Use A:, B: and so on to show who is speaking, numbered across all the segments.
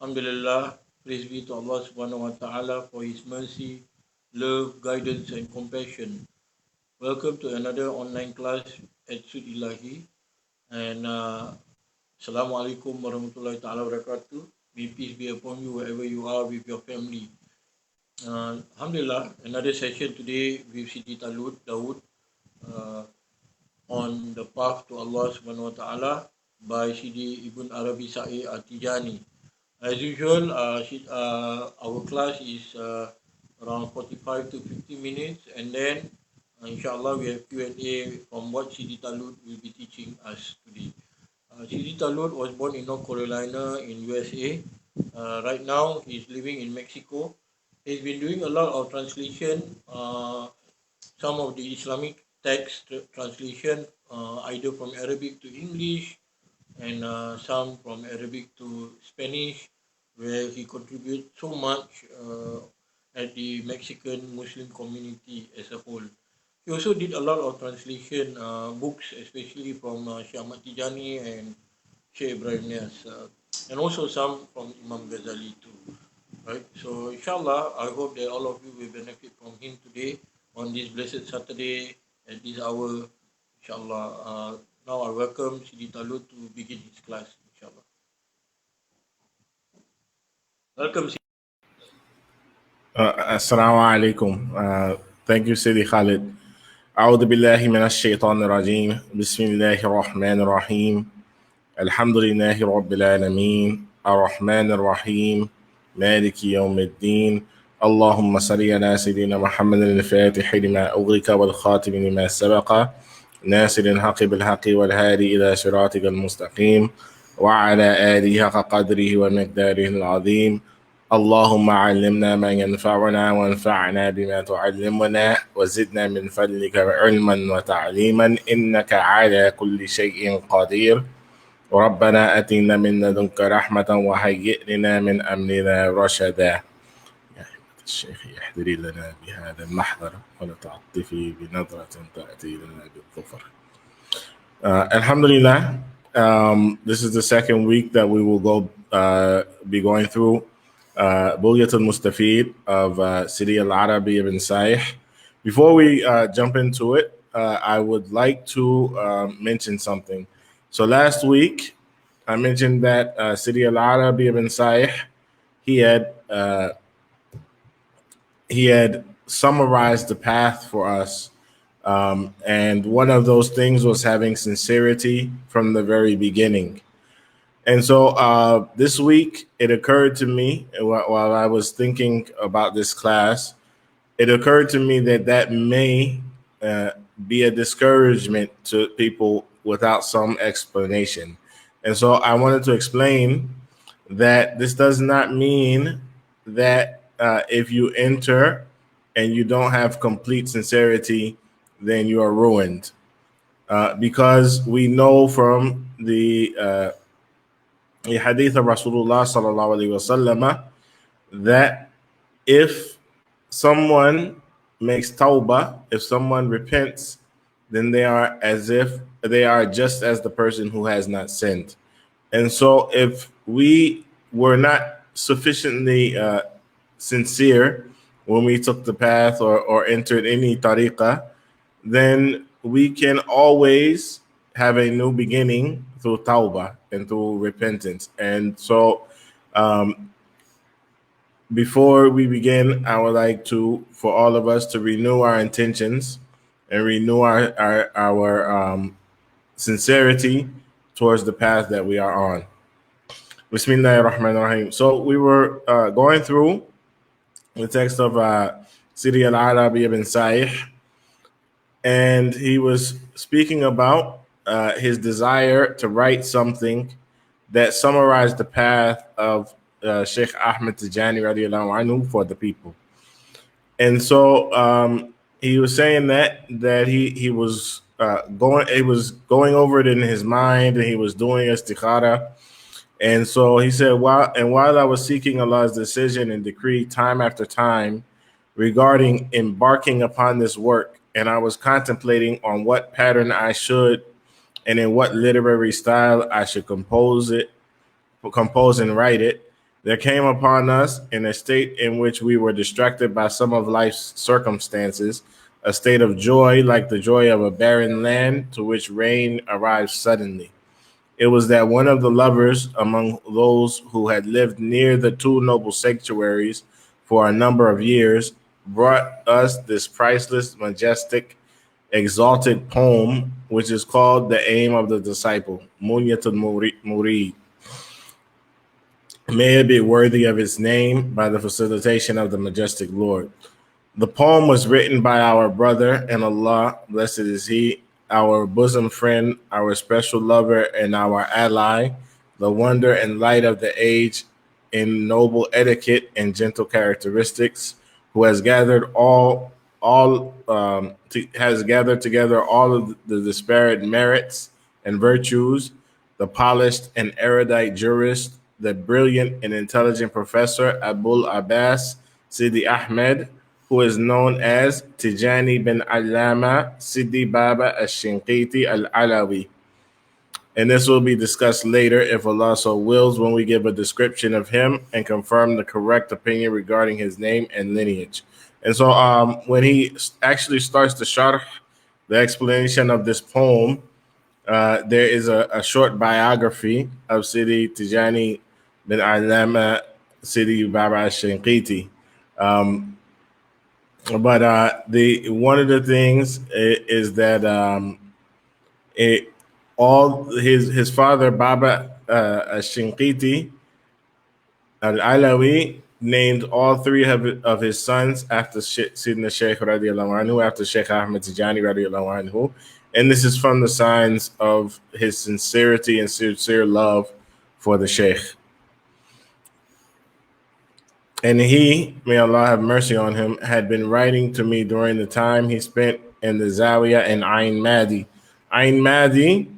A: Alhamdulillah, praise be to Allah subhanahu wa ta'ala for His mercy, love, guidance and compassion. Welcome to another online class at Sud Ilahi. And Assalamu alaikum warahmatullahi ta'ala wabarakatuh. May peace be upon you wherever you are with your family. Alhamdulillah, another session today with Sidi Talut, Dawood, uh, on the path to Allah subhanahu wa ta'ala by Sidi Ibn Arabi Saih Al-Tijani. As usual, our class is around 45 to 50 minutes, and then inshallah we have Q&A from what Sidi Talut will be teaching us today. Sidi Talut was born in North Carolina in USA. Right now, he's living in Mexico. He's been doing a lot of translation, some of the Islamic text translation, either from Arabic to English, and some from Arabic to Spanish, where he contributed so much at the Mexican Muslim community as a whole. He also did a lot of translation books, especially from Shaykh Al-Tijani and Shaykh Ibrahim Nias, and also some from Imam Ghazali too. Right. So inshallah, I hope that all of you will benefit from him today on this blessed Saturday at this hour. Inshallah. Now I welcome Sidi Talut to begin his class. Inshallah. Welcome.
B: Assalamu alaikum. Thank you, Sidi Khalid. أعوذ بالله من الشيطان الرجيم بسم الله الرحمن الرحيم الحمد لله رب العالمين الرحمن الرحيم مالك يوم الدين اللهم صل على سيدنا محمد الفاتح لما أغلق والخاتم لما سبق ناصر الحق بالحق والهادي إلى صراطك المستقيم وعلى آله حق قدره ومقداره العظيم اللهم علمنا ما ينفعنا وانفعنا بما تعلمنا وزدنا من فضلك علما وتعليما إنك على كل شيء قدير ربنا أتنا من لدنك رحمة وهيئ لنا من أمرنا رشدا. يا الشيخ احضري لنا بهذا المحضر ولتعطفي بنظرة تأتي لنا بالظفر. Alhamdulillah, this is the second week that we will be going through Bughyatul Mustafid of Sidi Al-Arabi ibn Saih. Before we jump into it, I would like to mention something. So last week, I mentioned that Sidi Al-Arabi ibn Saih, he had summarized the path for us. And one of those things was having sincerity from the very beginning. And so this week, it occurred to me while I was thinking about this class, it occurred to me that may be a discouragement to people without some explanation. And so I wanted to explain that this does not mean that if you enter and you don't have complete sincerity, then you are ruined. Because we know from the hadith of Rasulullah sallallahu alaihi wasallam that if someone makes tawbah, if someone repents, then they are just as the person who has not sinned. And so if we were not sufficiently sincere when we took the path or entered any tariqah, then we can always have a new beginning through tawbah and through repentance. And so before we begin, I would like for all of us to renew our intentions and renew our sincerity towards the path that we are on. Bismillahir Rahmanir Rahim. So we were going through the text of Sidi Al-Arabi ibn Saih, and he was speaking about his desire to write something that summarized the path of Shaykh Al-Tijani radiallahu anhu for the people. And so he was saying that he was going over it in his mind, and he was doing istikhara. And so he said, while I was seeking Allah's decision and decree time after time regarding embarking upon this work, and I was contemplating on what pattern I should and in what literary style I should compose and write it, There came upon us in a state in which we were distracted by some of life's circumstances, a state of joy like the joy of a barren land to which rain arrives suddenly. It was that one of the lovers among those who had lived near the two noble sanctuaries for a number of years brought us this priceless, majestic, exalted poem, which is called The Aim of the Disciple, Munyatul Murid. May it be worthy of its name by the facilitation of the majestic Lord. The poem was written by our brother and Allah, blessed is He, our bosom friend, our special lover, and our ally, the wonder and light of the age in noble etiquette and gentle characteristics, who has gathered has gathered together all of the disparate merits and virtues, the polished and erudite jurist, the brilliant and intelligent professor Abul Abbas Sidi Ahmed, who is known as Tijani bin Allama Sidi Baba al-Shinqiti al-Alawi. And this will be discussed later, if Allah so wills, when we give a description of him and confirm the correct opinion regarding his name and lineage. And so when he actually starts the sharh, the explanation of this poem, there is a short biography of Sidi Tijani bin Allama Sidi Baba al-Shinqiti. But the one of the things is that all his father Baba Shinqiti Al-Alawi named all three of his sons after Sidna Shaykh radiallahu anhu, after Shaykh Ahmed Tijani radiallahu anhu, and this is from the signs of his sincerity and sincere love for the Shaykh. And he, may Allah have mercy on him, had been writing to me during the time he spent in the Zawiya in Ain Madi. Ain Madi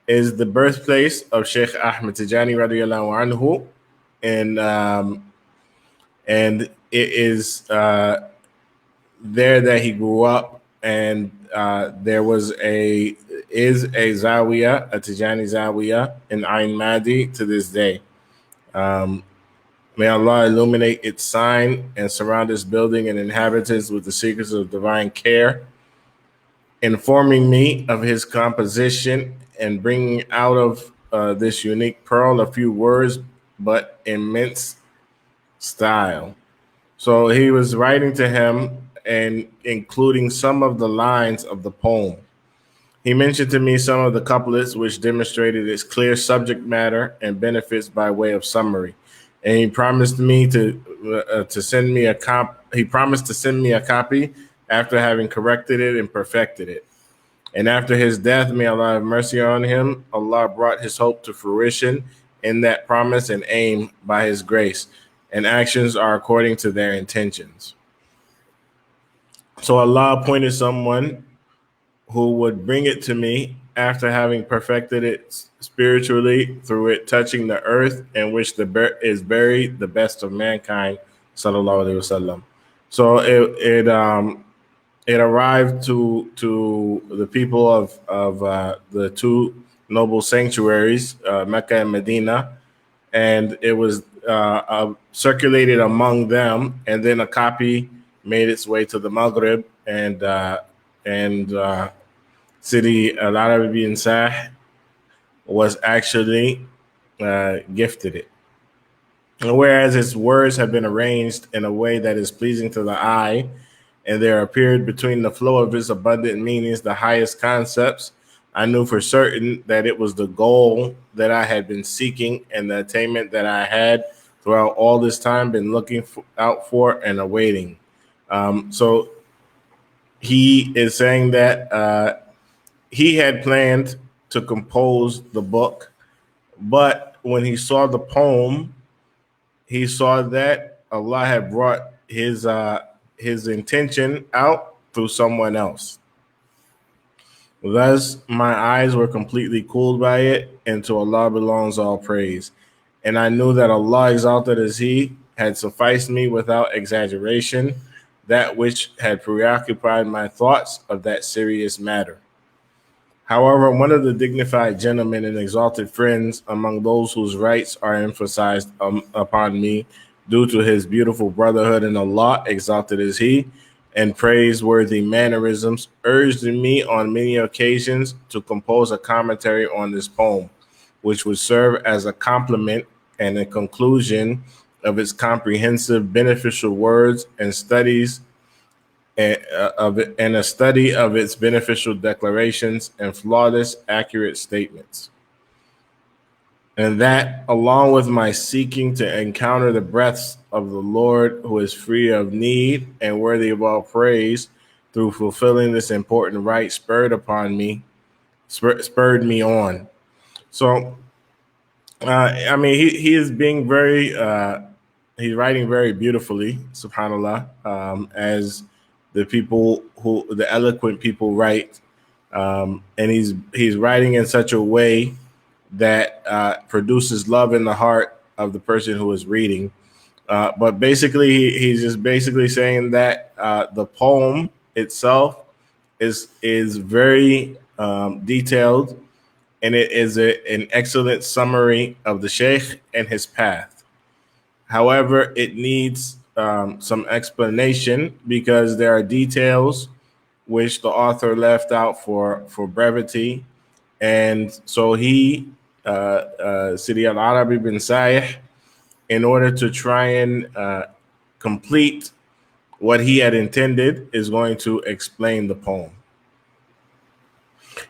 B: is the birthplace of Shaykh Ahmed Tijani radiallahu anhu, and it is there that he grew up, and there was a Zawiya, a Tijani Zawiya in Ain Madi to this day. May Allah illuminate its sign and surround its building and inhabitants with the secrets of divine care, informing me of his composition and bringing out of this unique pearl a few words, but immense style. So he was writing to him and including some of the lines of the poem. He mentioned to me some of the couplets which demonstrated its clear subject matter and benefits by way of summary. And he promised me to send me a He promised to send me a copy after having corrected it and perfected it. And after his death, may Allah have mercy on him, Allah brought his hope to fruition in that promise and aim by his grace, and actions are according to their intentions. So Allah appointed someone who would bring it to me after having perfected it spiritually through it touching the earth in which is buried the best of mankind, sallallahu alaihi wasallam. So it arrived to the people of the two noble sanctuaries, Mecca and Medina, and it was circulated among them, and then a copy made its way to the Maghrib, and Sidi Al-Arabi and Saih was actually gifted it. And whereas its words have been arranged in a way that is pleasing to the eye, and there appeared between the flow of its abundant meanings the highest concepts, I knew for certain that it was the goal that I had been seeking and the attainment that I had throughout all this time been looking out for and awaiting. So he is saying that he had planned to compose the book, but when he saw the poem, he saw that Allah had brought his intention out through someone else. Thus, my eyes were completely cooled by it, and to Allah belongs all praise. And I knew that Allah, exalted as He, had sufficed me without exaggeration, that which had preoccupied my thoughts of that serious matter. However, one of the dignified gentlemen and exalted friends among those whose rights are emphasized upon me due to his beautiful brotherhood in Allah, exalted is he, and praiseworthy mannerisms, urged me on many occasions to compose a commentary on this poem, which would serve as a complement and a conclusion of its comprehensive, beneficial words and studies and a study of its beneficial declarations and flawless, accurate statements. And that, along with my seeking to encounter the breaths of the Lord, who is free of need and worthy of all praise, through fulfilling this important right, spurred me on. So, I mean, he is being very, he's writing very beautifully, subhanallah, as the eloquent people write, and he's writing in such a way that produces love in the heart of the person who is reading. But basically, he's just basically saying that the poem itself is very detailed, and it is an excellent summary of the Shaykh and his path. However, it needs some explanation because there are details which the author left out for brevity. And so Sidi Al-Arabi bin Saih, in order to try and complete what he had intended, is going to explain the poem.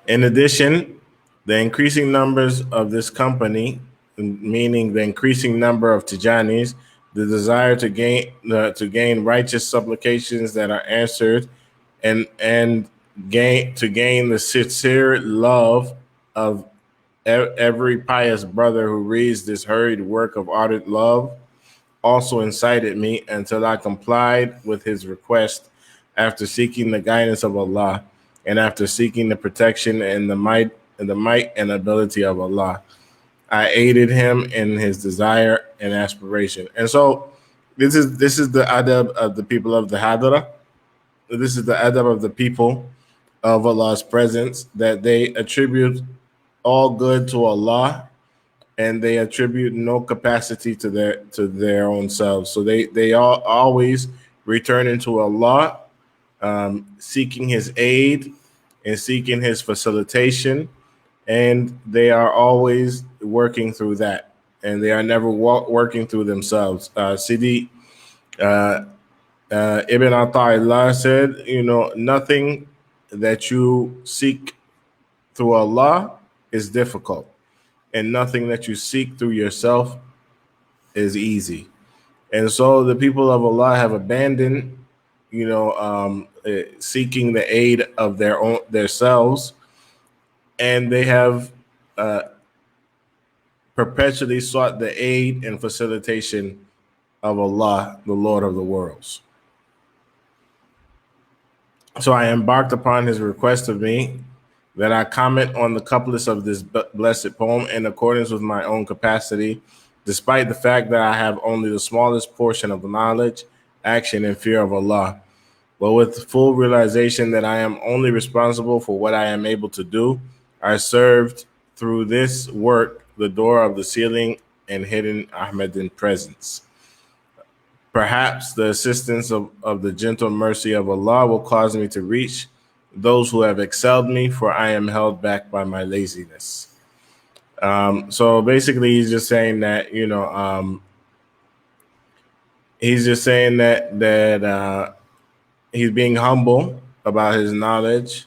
B: In addition, the increasing numbers of this company, meaning the increasing number of Tijanis, the desire to gain righteous supplications that are answered, and gain the sincere love of every pious brother who reads this hurried work of ardent love, also incited me until I complied with his request after seeking the guidance of Allah and after seeking the protection and the might and ability of Allah. I aided him in his desire and aspiration. And so this is the adab of the people of the Hadra. This is the adab of the people of Allah's presence, that they attribute all good to Allah and they attribute no capacity to their own selves. So they all always return into Allah, seeking his aid and seeking his facilitation, and they are always working through that, and they are never working through themselves. Sidi Ibn Ata'illah said, nothing that you seek through Allah is difficult, and nothing that you seek through yourself is easy. And so the people of Allah have abandoned, seeking the aid of their selves, and they have perpetually sought the aid and facilitation of Allah, the Lord of the worlds. So I embarked upon his request of me that I comment on the couplets of this blessed poem in accordance with my own capacity, despite the fact that I have only the smallest portion of knowledge, action, and fear of Allah. But with full realization that I am only responsible for what I am able to do, I served through this work the door of the ceiling and hidden Ahmedin presence. Perhaps the assistance of the gentle mercy of Allah will cause me to reach those who have excelled me, for I am held back by my laziness. So basically, he's just saying that, he's just saying that he's being humble about his knowledge,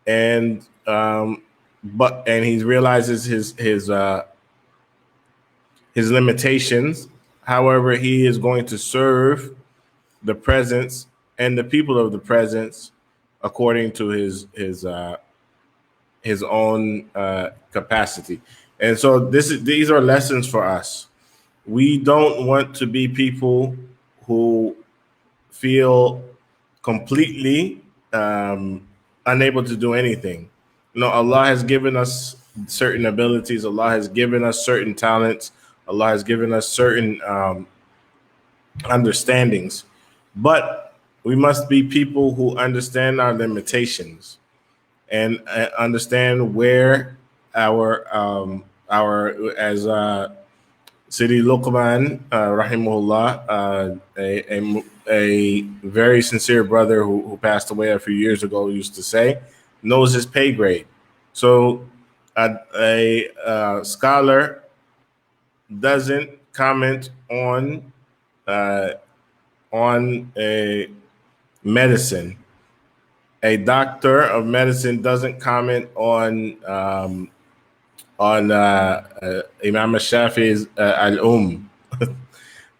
B: and he realizes his limitations. However, he is going to serve the presence and the people of the presence according to his own capacity. And so these are lessons for us. We don't want to be people who feel completely unable to do anything. Allah has given us certain abilities. Allah has given us certain talents. Allah has given us certain understandings. But we must be people who understand our limitations and understand where our as Sidi Luqman, rahimahullah, a very sincere brother who passed away a few years ago, used to say, knows his pay grade. So a scholar doesn't comment uh, on a medicine. A doctor of medicine doesn't comment on Imam Shafi's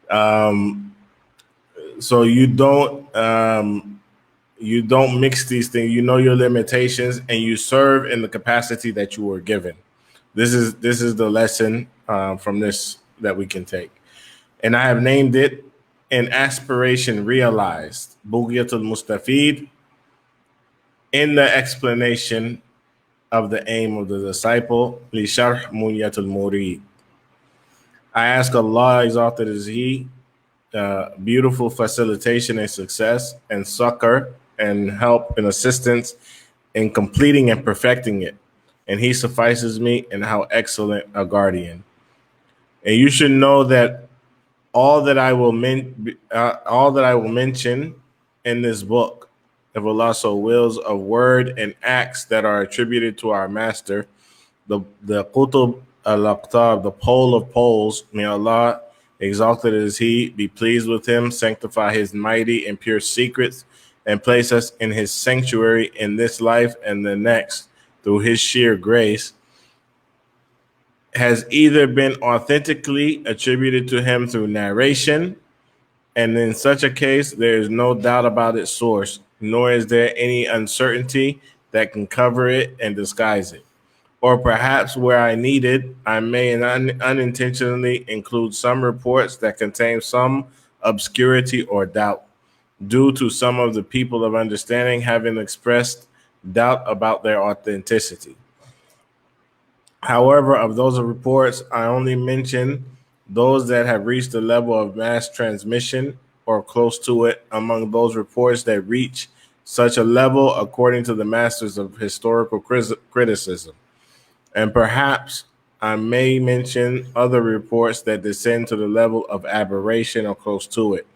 B: um, so you don't mix these things. You know your limitations, and you serve in the capacity that you were given. This is the lesson from this that we can take, and I have named it an aspiration realized, Bughyatul Mustafid, in the explanation of the aim of the disciple, li sharh munyatul murid. I ask Allah, exalted is He, beautiful facilitation and success and succor and help and assistance in completing and perfecting it. And He suffices me, and how excellent a guardian. And you should know that all that I will mention in this book, if Allah so wills, of word and acts that are attributed to our master, the Qutub al-Aqtab, the pole of poles, may Allah, exalted is He, be pleased with him, sanctify his mighty and pure secrets, and place us in his sanctuary in this life and the next through his sheer grace, has either been authentically attributed to him through narration, and in such a case, there is no doubt about its source, nor is there any uncertainty that can cover it and disguise it. Or perhaps where I need it, I may unintentionally include some reports that contain some obscurity or doubt, due to some of the people of understanding having expressed doubt about their authenticity. However, of those reports, I only mention those that have reached the level of mass transmission or close to it among those reports that reach such a level according to the masters of historical criticism. And perhaps I may mention other reports that descend to the level of aberration or close to it.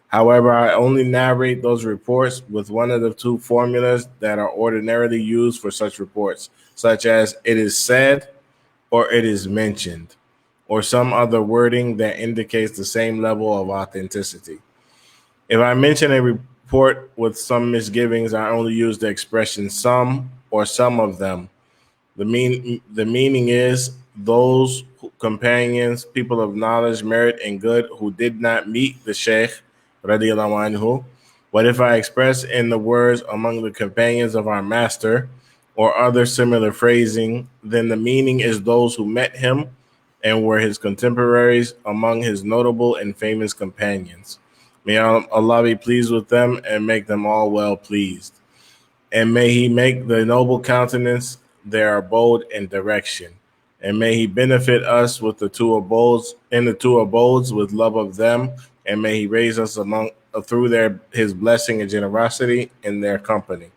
B: However, I only narrate those reports with one of the two formulas that are ordinarily used for such reports, such as it is said or it is mentioned, or some other wording that indicates the same level of authenticity. If I mention a report with some misgivings, I only use the expression some or some of them. The meaning is those companions, people of knowledge, merit, and good who did not meet the Shaykh radiallahu anhu. But if I express in the words among the companions of our master or other similar phrasing, then the meaning is those who met him and were his contemporaries among his notable and famous companions. May Allah be pleased with them and make them all well pleased. And may He make the noble countenance their abode and direction. And may He benefit us with the two abodes with love of them. And may He raise us among through His blessing and generosity in their company.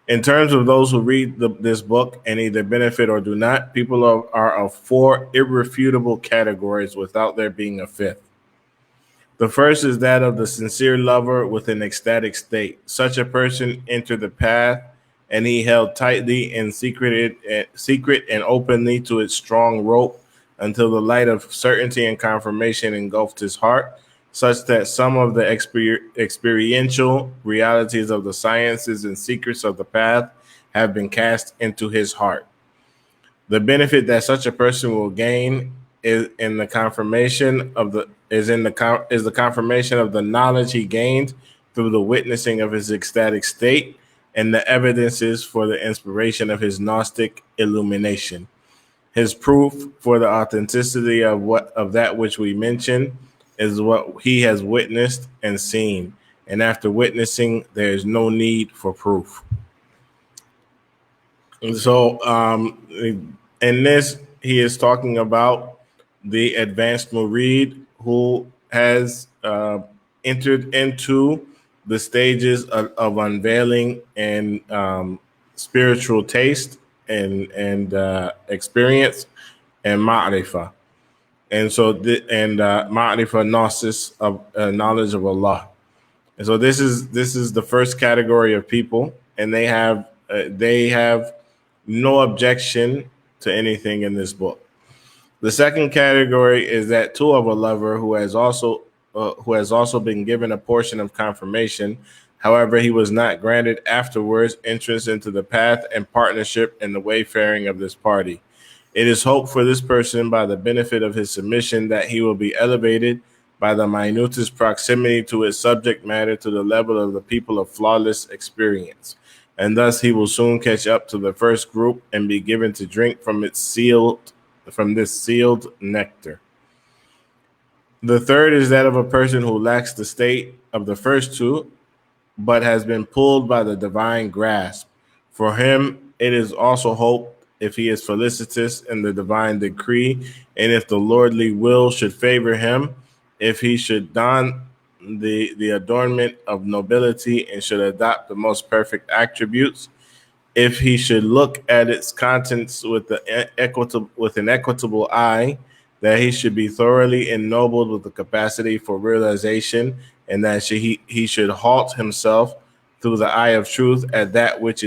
B: In terms of those who read this book and either benefit or do not, people are of four irrefutable categories without there being a fifth. The first is that of the sincere lover with an ecstatic state. Such a person entered the path, and he held tightly in secret and openly to its strong rope until the light of certainty and confirmation engulfed his heart, such that some of the experiential realities of the sciences and secrets of the path have been cast into his heart. The benefit that such a person will gain is the confirmation of the knowledge he gained through the witnessing of his ecstatic state and the evidences for the inspiration of his Gnostic illumination. His proof for the authenticity of that which we mention is what he has witnessed and seen, and after witnessing, there is no need for proof. And so, in this, he is talking about the advanced murid who has entered into the stages of unveiling and spiritual taste and experience, and ma'rifah. And so, ma'rifah, gnosis of knowledge of Allah. And so this is the first category of people, and they have no objection to anything in this book. The second category is that too of a lover who has also been given a portion of confirmation. However, he was not granted afterwards entrance into the path and partnership in the wayfaring of this party. It is hoped for this person, by the benefit of his submission, that he will be elevated by the minutest proximity to his subject matter to the level of the people of flawless experience. And thus he will soon catch up to the first group and be given to drink from this sealed nectar. The third is that of a person who lacks the state of the first two, but has been pulled by the divine grasp. For him, it is also hope, if he is felicitous in the divine decree, and if the lordly will should favor him, if he should don the adornment of nobility and should adopt the most perfect attributes, if he should look at its contents with an equitable eye, that he should be thoroughly ennobled with the capacity for realization, and that he should halt himself through the eye of truth at that with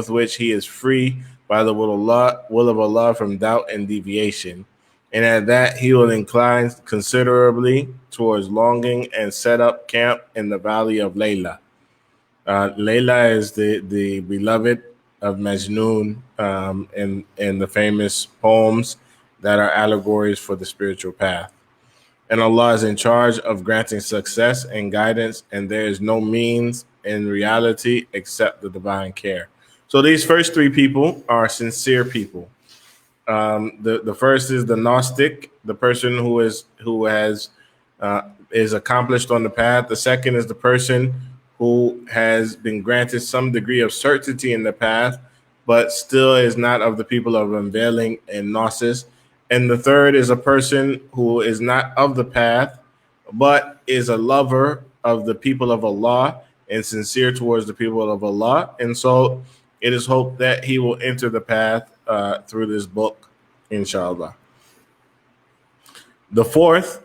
B: which he is free by the will of Allah from doubt and deviation, and at that he will incline considerably towards longing and set up camp in the valley of Layla. Layla is the beloved of Majnun, in the famous poems that are allegories for the spiritual path. And Allah is in charge of granting success and guidance, and there is no means in reality except the divine care. So these first three people are sincere people. The first is the Gnostic, the person who is accomplished on the path. The second is the person who has been granted some degree of certainty in the path, but still is not of the people of unveiling and gnosis. And the third is a person who is not of the path, but is a lover of the people of Allah and sincere towards the people of Allah. And so it is hoped that he will enter the path through this book, inshallah. The fourth,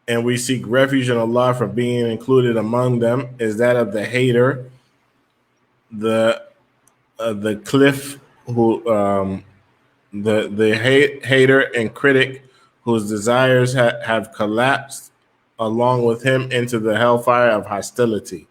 B: and we seek refuge in Allah from being included among them, is that of the hater, the cliff, who the hater and critic whose desires have collapsed along with him into the hellfire of hostility,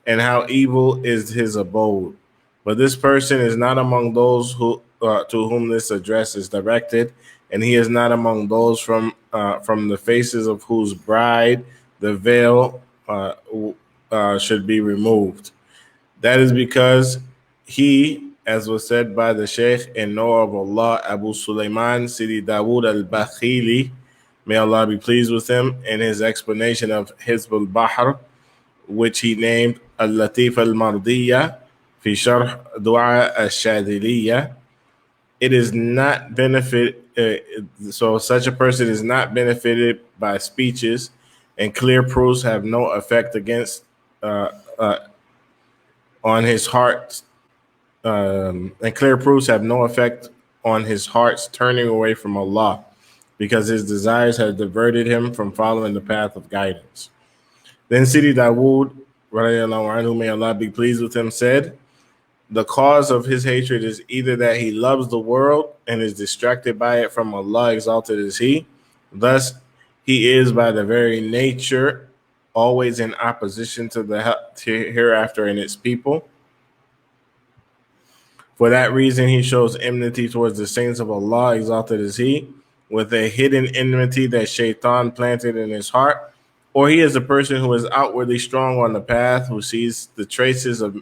B: and how evil is his abode. But this person is not among those who to whom this address is directed, and he is not among those from the faces of whose bride the veil should be removed. That is because he, as was said by the Shaykh in Noah of Allah, Abu Sulaiman Sidi Dawood al-Bakhili, may Allah be pleased with him, in his explanation of Hizb al-Bahr, which he named Al-Latif al-Mardiyya fi Sharh Dua al-Shadiliyya. It is not so such a person is not benefited by speeches, and clear proofs have no effect on his heart, and clear proofs have no effect on his heart's turning away from Allah, because his desires have diverted him from following the path of guidance. Then Sidi Dawood, radiallahu anhu, may Allah be pleased with him, said, the cause of his hatred is either that he loves the world and is distracted by it from Allah, exalted is he. Thus, he is by the very nature always in opposition to the hereafter and its people. For that reason, he shows enmity towards the saints of Allah, exalted is he, with a hidden enmity that Shaitan planted in his heart. Or he is a person who is outwardly strong on the path, who sees the traces of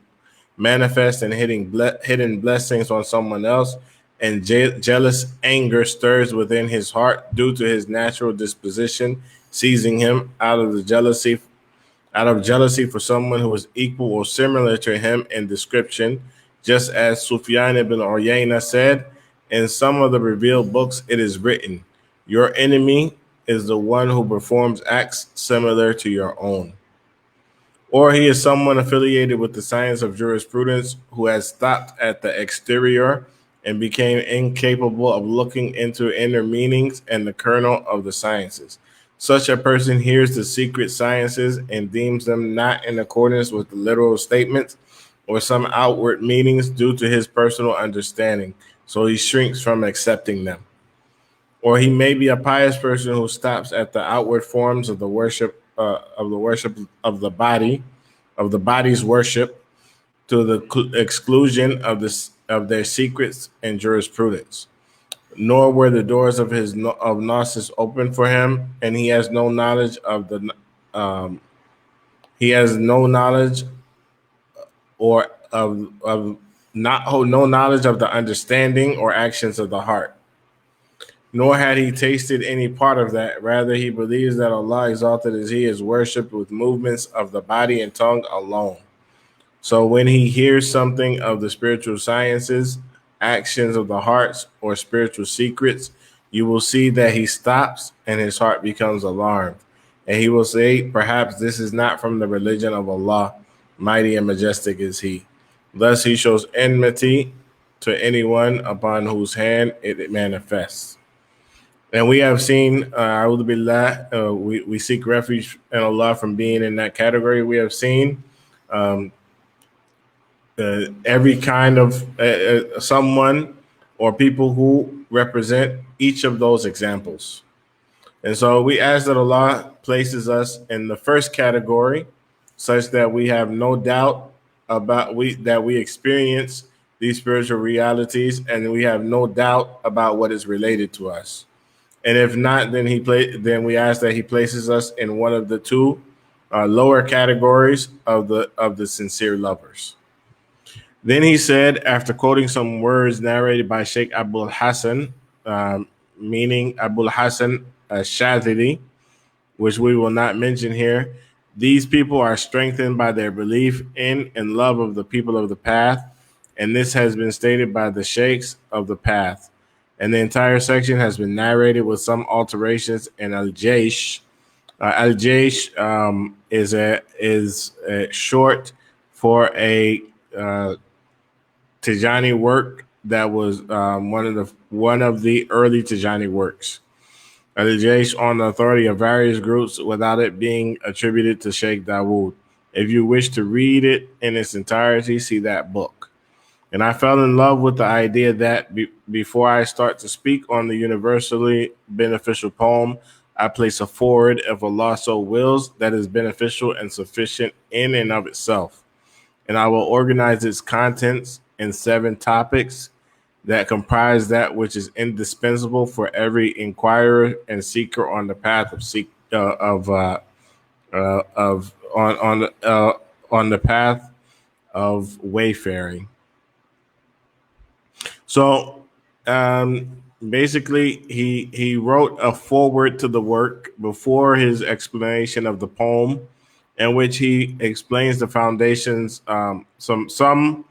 B: manifest and hidden blessings on someone else, and jealous anger stirs within his heart due to his natural disposition, seizing him out of jealousy for someone who is equal or similar to him in description, just as Sufyan ibn Uyayna said, in some of the revealed books it is written, your enemy is the one who performs acts similar to your own. Or he is someone affiliated with the science of jurisprudence who has stopped at the exterior and became incapable of looking into inner meanings and the kernel of the sciences. Such a person hears the secret sciences and deems them not in accordance with the literal statements or some outward meanings due to his personal understanding, so he shrinks from accepting them. Or he may be a pious person who stops at the outward forms of the worship of the body's worship, to the exclusion of their secrets and jurisprudence. Nor were the doors of his of gnosis open for him, and he has no knowledge of the he has no knowledge or of not no knowledge of the understanding or actions of the heart. Nor had he tasted any part of that. Rather, he believes that Allah, exalted as He, is worshipped with movements of the body and tongue alone. So when he hears something of the spiritual sciences, actions of the hearts, or spiritual secrets, you will see that he stops and his heart becomes alarmed. And he will say, perhaps this is not from the religion of Allah, mighty and majestic is He. Thus he shows enmity to anyone upon whose hand it manifests. And we have seen, we seek refuge in Allah from being in that category. We have seen every kind of someone or people who represent each of those examples. And so we ask that Allah places us in the first category, such that we have no doubt about that we experience these spiritual realities, and we have no doubt about what is related to us. And if not, then then we ask that He places us in one of the two lower categories of the sincere lovers. Then he said, after quoting some words narrated by Shaykh Abul Hassan, meaning Abul Hassan Shadhili, which we will not mention here, these people are strengthened by their belief in and love of the people of the path, and this has been stated by the sheikhs of the path. And the entire section has been narrated with some alterations in Al-Jaysh. Al-Jaysh is short for a Tijani work that was one of the early Tijani works. Al-Jaysh on the authority of various groups without it being attributed to Sheikh Dawood. If you wish to read it in its entirety, see that book. And I fell in love with the idea that before I start to speak on the universally beneficial poem, I place a forward, if Allah so wills, that is beneficial and sufficient in and of itself. And I will organize its contents in 7 topics that comprise that which is indispensable for every inquirer and seeker on the path on the path of wayfaring. So basically, he wrote a foreword to the work before his explanation of the poem, in which he explains the foundations, some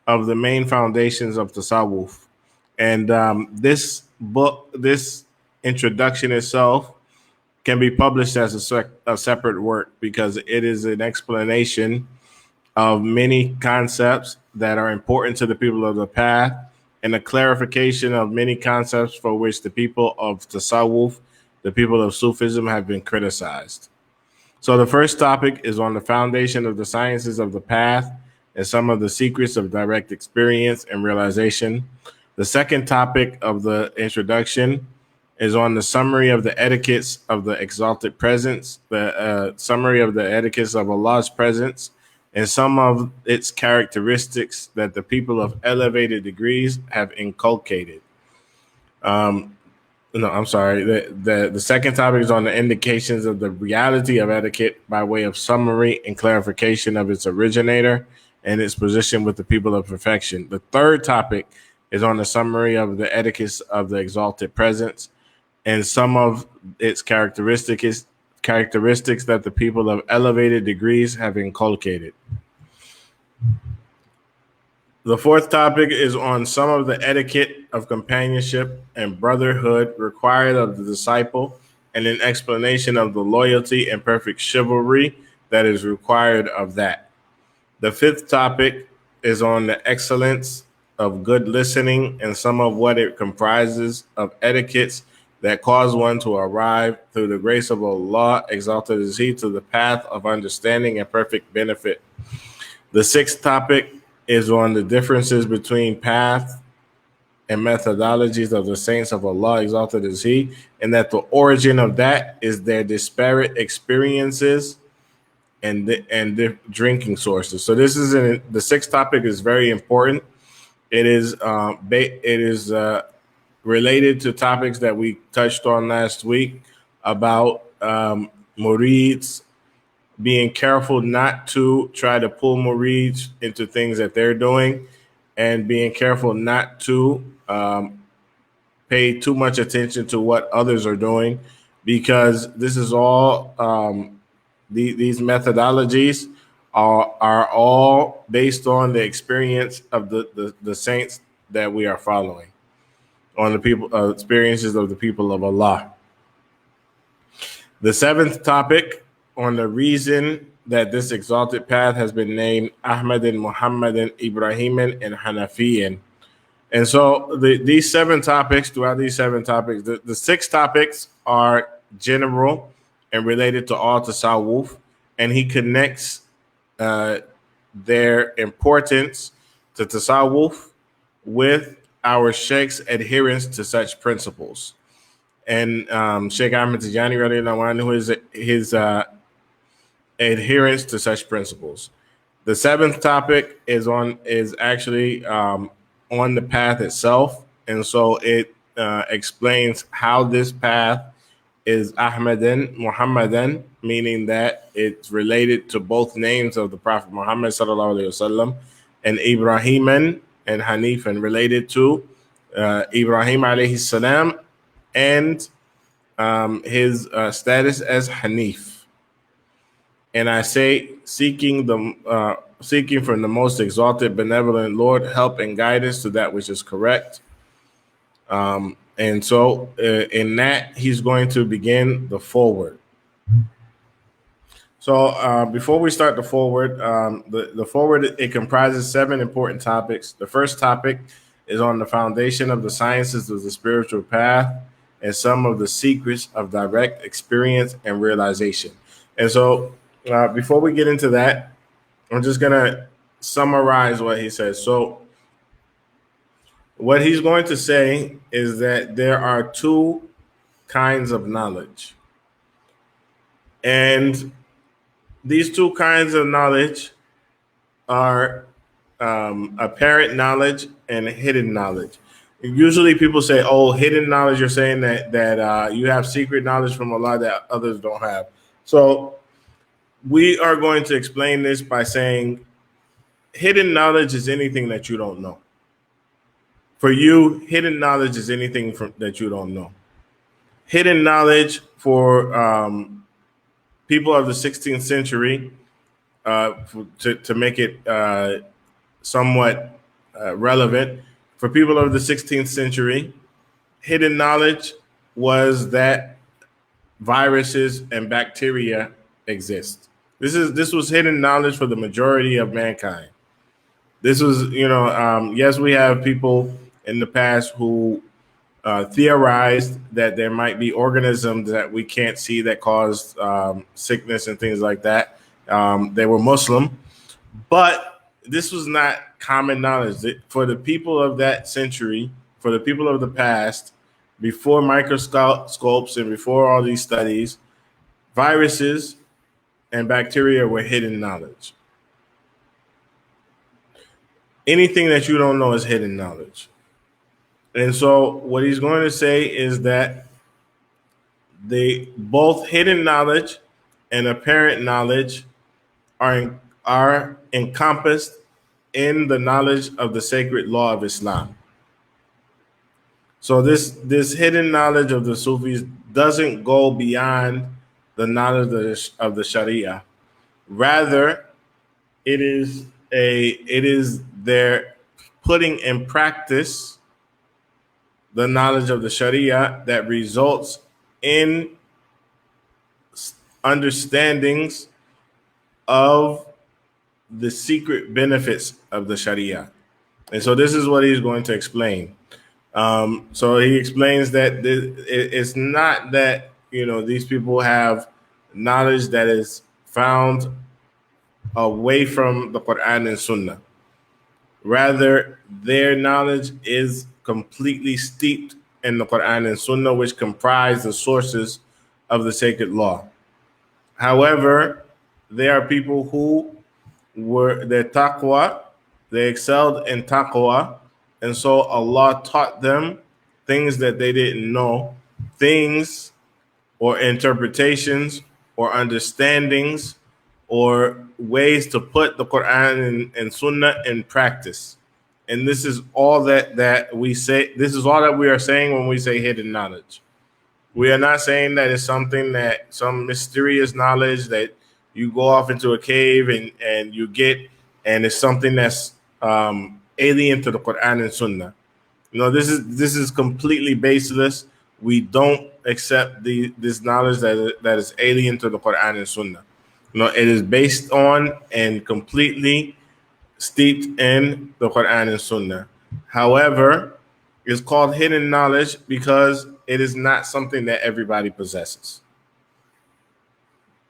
B: of the main foundations of Tasawwuf. And this book, this introduction itself, can be published as a separate work, because it is an explanation of many concepts that are important to the people of the path, and a clarification of many concepts for which the people of Tasawwuf, the people of Sufism, have been criticized. So the first topic is on the foundation of the sciences of the path and some of the secrets of direct experience and realization. The second topic of the introduction is on the summary of the etiquettes of the exalted presence, the summary of the etiquettes of Allah's presence, and some of its characteristics that the people of elevated degrees have inculcated. The second topic is on the indications of the reality of etiquette by way of summary and clarification of its originator and its position with the people of perfection. The third topic is on the summary of the etiquettes of the exalted presence and some of its characteristics that the people of elevated degrees have inculcated. The fourth topic is on some of the etiquette of companionship and brotherhood required of the disciple, and an explanation of the loyalty and perfect chivalry that is required of that. The fifth topic is on the excellence of good listening and some of what it comprises of etiquettes that cause one to arrive through the grace of Allah, exalted is He, to the path of understanding and perfect benefit. The sixth topic is on the differences between path and methodologies of the saints of Allah, exalted is He, and that the origin of that is their disparate experiences and the drinking sources. So this is the sixth topic is very important. It is related to topics that we touched on last week about murids, being careful not to try to pull murids into things that they're doing, and being careful not to pay too much attention to what others are doing, because this is all these methodologies are all based on the experience of the saints that we are following, on the people experiences of the people of Allah. The seventh topic on the reason that this exalted path has been named Ahmadan, Muhammadan, Ibrahiman, and Hanafiyan. And so these seven topics, throughout these seven topics, the six topics are general and related to all tasawwuf, and he connects their importance to tasawwuf with our Shaykh's adherence to such principles. And Shaykh Al-Tijani, radiallahu anhu, his adherence to such principles. The seventh topic is actually on the path itself, and so it explains how this path is Ahmadan, Muhammadan, meaning that it's related to both names of the Prophet Muhammad sallallahu alaihi wasallam, and Ibrahiman and Hanifan, related to Ibrahim alayhi salam and his status as Hanif. And I say, seeking from the most exalted, benevolent Lord, help and guidance to that which is correct. And so in that, he's going to begin the forward. So before we start the forward, the forward, it comprises 7 important topics. The first topic is on the foundation of the sciences of the spiritual path and some of the secrets of direct experience and realization. And so before we get into that, I'm just going to summarize what he says. So what he's going to say is that there are 2 kinds of knowledge. And these 2 kinds of knowledge are apparent knowledge and hidden knowledge. Usually people say, oh, hidden knowledge, you're saying that you have secret knowledge from Allah that others don't have. So we are going to explain this by saying hidden knowledge is anything that you don't know. For you, hidden knowledge is anything that you don't know. Hidden knowledge for people of the 16th century, to make it somewhat relevant, for people of the 16th century, hidden knowledge was that viruses and bacteria exist. This was hidden knowledge for the majority of mankind. This was, yes, we have people in the past who theorized that there might be organisms that we can't see that cause sickness and things like that. They were Muslim, but this was not common knowledge. For the people of that century, for the people of the past, before microscopes and before all these studies, viruses and bacteria were hidden knowledge. Anything that you don't know is hidden knowledge. And so what he's going to say is that both hidden knowledge and apparent knowledge are encompassed in the knowledge of the sacred law of Islam. So this hidden knowledge of the Sufis doesn't go beyond the knowledge of the Sharia. Rather, it is their putting in practice the knowledge of the Sharia that results in understandings of the secret benefits of the Sharia. And so this is what he's going to explain. So he explains that it's not that, these people have knowledge that is found away from the Quran and Sunnah. Rather, their knowledge is completely steeped in the Quran and Sunnah, which comprise the sources of the sacred law. However, there are people who were their taqwa, they excelled in taqwa, and so Allah taught them things that they didn't know, things or interpretations or understandings or ways to put the Quran and Sunnah in practice. And this is all that we say. This is all that we are saying when we say hidden knowledge. We are not saying that it's something that some mysterious knowledge that you go off into a cave and you get, and it's something that's alien to the Quran and Sunnah. This is completely baseless. We don't accept this knowledge that is alien to the Quran and Sunnah. It is based on and completely steeped in the Quran and Sunnah. However, it's called hidden knowledge because it is not something that everybody possesses.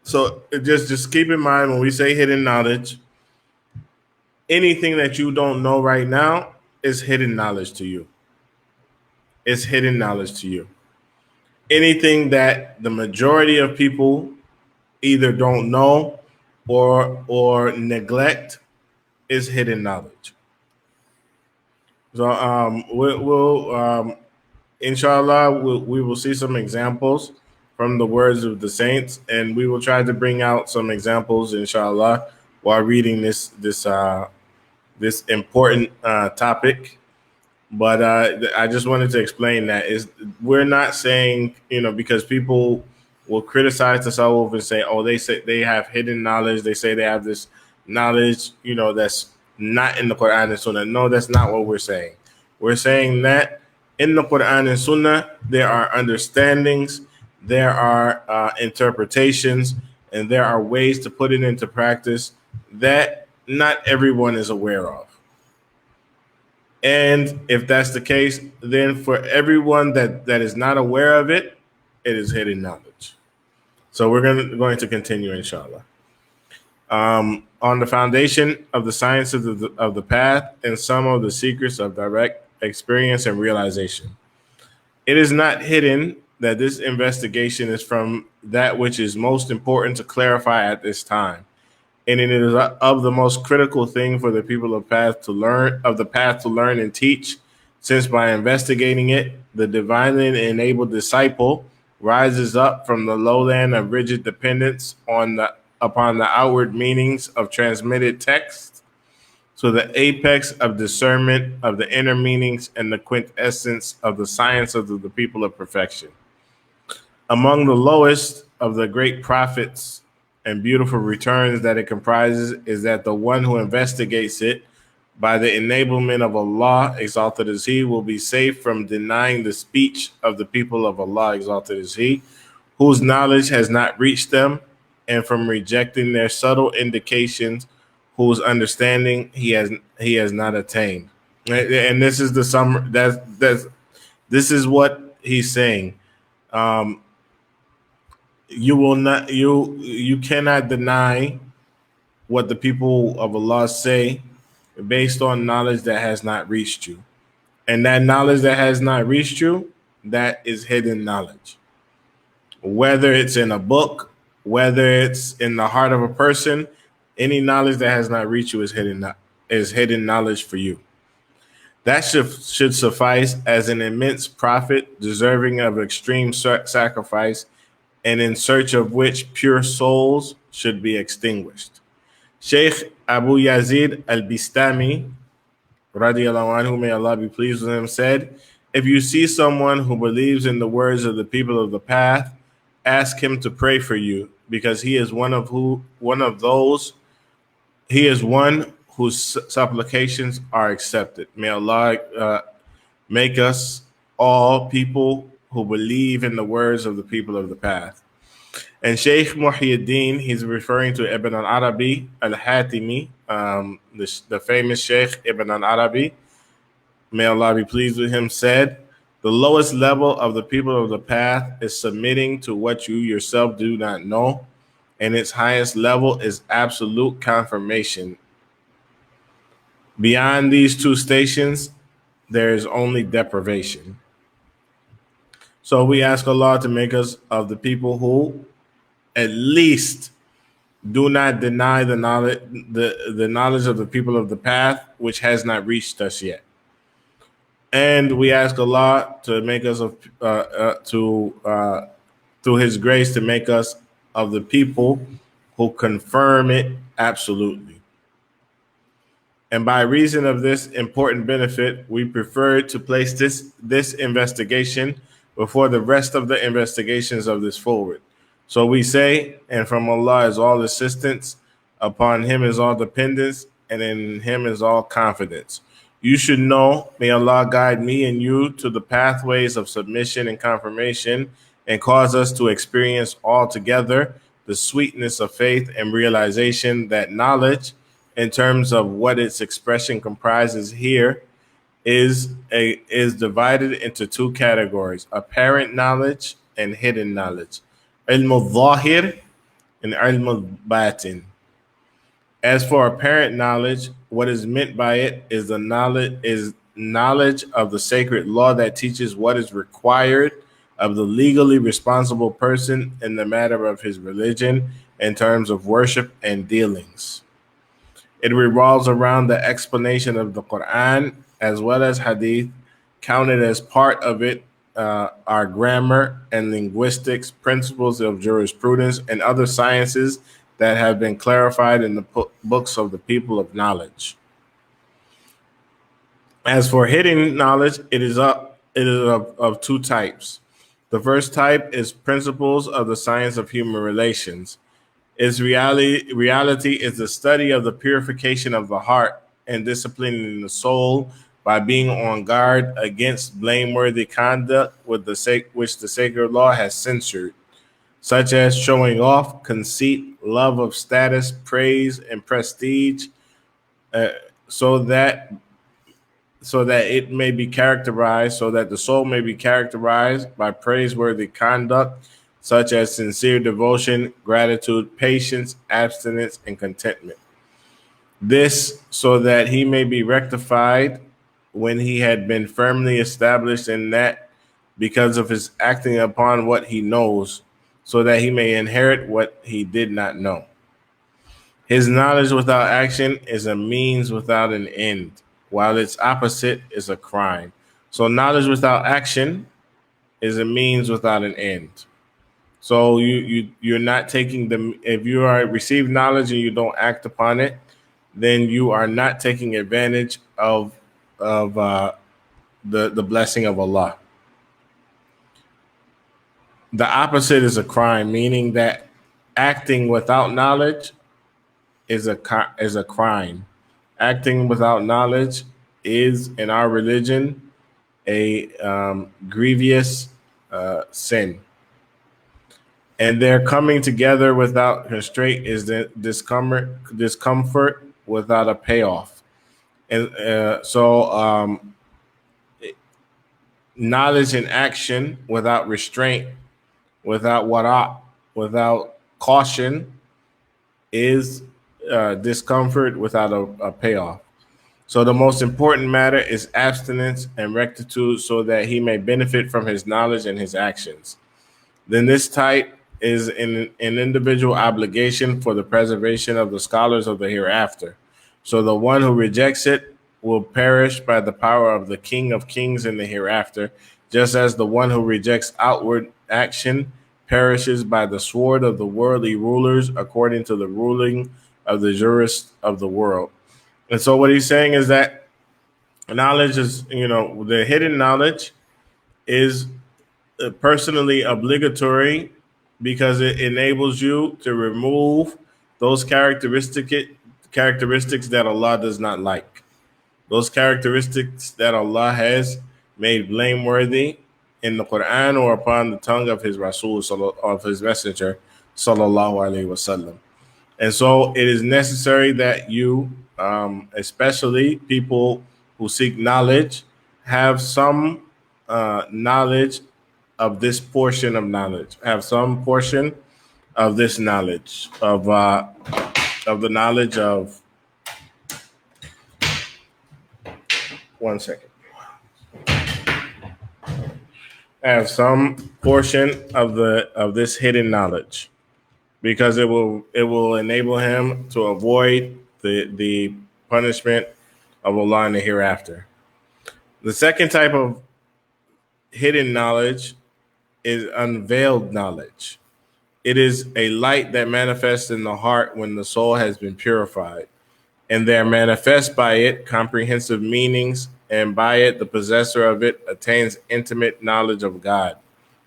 B: So just keep in mind when we say hidden knowledge, anything that you don't know right now is hidden knowledge to you. It's hidden knowledge to you. Anything that the majority of people either don't know or neglect is hidden knowledge. So we'll inshallah we will see some examples from the words of the saints, and we will try to bring out some examples inshallah while reading this important topic. But I just wanted to explain that we're not saying, because people will criticize the Tasawwuf and say, oh, they say they have hidden knowledge. They say they have this knowledge, that's not in the Quran and Sunnah. No, that's not what we're saying. We're saying that in the Quran and Sunnah, there are understandings, there are interpretations, and there are ways to put it into practice that not everyone is aware of. And if that's the case, then for everyone that is not aware of it, it is hidden knowledge. So we're going to continue, inshallah. On the foundation of the science of the path and some of the secrets of direct experience and realization. It is not hidden that this investigation is from that which is most important to clarify at this time. And it is of the most critical thing for the people of the path to learn and teach, since by investigating it, the divinely enabled disciple rises up from the lowland of rigid dependence upon the outward meanings of transmitted text to the apex of discernment of the inner meanings and the quintessence of the science of the people of perfection. Among the lowest of the great prophets and beautiful returns that it comprises is that the one who investigates it by the enablement of Allah, exalted is He, will be safe from denying the speech of the people of Allah, exalted is He, whose knowledge has not reached them, and from rejecting their subtle indications, whose understanding he has not attained. And this is the summer. This is what he's saying. You will not. You cannot deny what the people of Allah say based on knowledge that has not reached you, and that knowledge that has not reached you, that is hidden knowledge. Whether it's in a book, whether it's in the heart of a person, any knowledge that has not reached you is hidden knowledge for you. That should suffice as an immense profit, deserving of extreme sacrifice, and in search of which pure souls should be extinguished. Shaykh Abu Yazid al-Bistami, radiallahu anhu, may Allah be pleased with him, said, if you see someone who believes in the words of the people of the path, ask him to pray for you, because he is one whose supplications are accepted. May Allah make us all people who believe in the words of the people of the path. And Shaykh Muhyiddin, he's referring to Ibn al-Arabi al-Hatimi, the famous Shaykh Ibn al-Arabi, may Allah be pleased with him, said, the lowest level of the people of the path is submitting to what you yourself do not know, and its highest level is absolute confirmation. Beyond these two stations, there is only deprivation. So we ask Allah to make us of the people who at least do not deny the knowledge of the people of the path which has not reached us yet. And we ask Allah to make us through His grace to make us of the people who confirm it absolutely. And by reason of this important benefit, we prefer to place this investigation before the rest of the investigations of this forward. So we say, and from Allah is all assistance, upon Him is all dependence, and in Him is all confidence. You should know, may Allah guide me and you to the pathways of submission and confirmation, and cause us to experience altogether the sweetness of faith and realization that knowledge, in terms of what its expression comprises here, is divided into two categories: apparent knowledge and hidden knowledge. Ilm al-Zahir and Ilm al-Batin. As for apparent knowledge, what is meant by it is the knowledge of the sacred law that teaches what is required of the legally responsible person in the matter of his religion in terms of worship and dealings. It revolves around the explanation of the Quran as well as Hadith. Counted as part of it are grammar and linguistics, principles of jurisprudence, and other sciences that have been clarified in the books of the people of knowledge. As for hidden knowledge, it is of two types. The first type is principles of the science of human relations. Its reality is the study of the purification of the heart and disciplining the soul by being on guard against blameworthy conduct which the sacred law has censored, such as showing off, conceit, love of status, praise, and prestige, so that it may be characterized, so that the soul may be characterized by praiseworthy conduct, such as sincere devotion, gratitude, patience, abstinence, and contentment. This so that he may be rectified when he had been firmly established in that because of his acting upon what he knows, so that he may inherit what he did not know. His knowledge without action is a means without an end, while its opposite is a crime. So knowledge without action is a means without an end. So you're not taking if you are receive knowledge and you don't act upon it, then you are not taking advantage of the blessing of Allah. The opposite is a crime, meaning that acting without knowledge is a crime. Acting without knowledge is, in our religion, a grievous sin. And their coming together without constraint is the discomfort without a payoff. And knowledge and action without restraint, without wara', without caution, is discomfort without a payoff. So the most important matter is abstinence and rectitude, so that he may benefit from his knowledge and his actions. Then this type is an individual obligation for the preservation of the scholars of the hereafter. So the one who rejects it will perish by the power of the King of Kings in the hereafter, just as the one who rejects outward action perishes by the sword of the worldly rulers, according to the ruling of the jurists of the world. And so what he's saying is that knowledge is, the hidden knowledge is personally obligatory because it enables you to remove those characteristics that Allah does not like. Those characteristics that Allah has made blameworthy in the Quran or upon the tongue of His Rasul, of His Messenger, sallallahu alaihi wasallam. And so it is necessary that you, especially people who seek knowledge, have some knowledge of this portion of knowledge, have some portion of this knowledge of the knowledge of. One second. Have some portion of this hidden knowledge, because it will enable him to avoid the punishment of Allah in the hereafter. The second type of hidden knowledge is unveiled knowledge. It is a light that manifests in the heart when the soul has been purified, and there manifest by it comprehensive meanings, and by it the possessor of it attains intimate knowledge of God.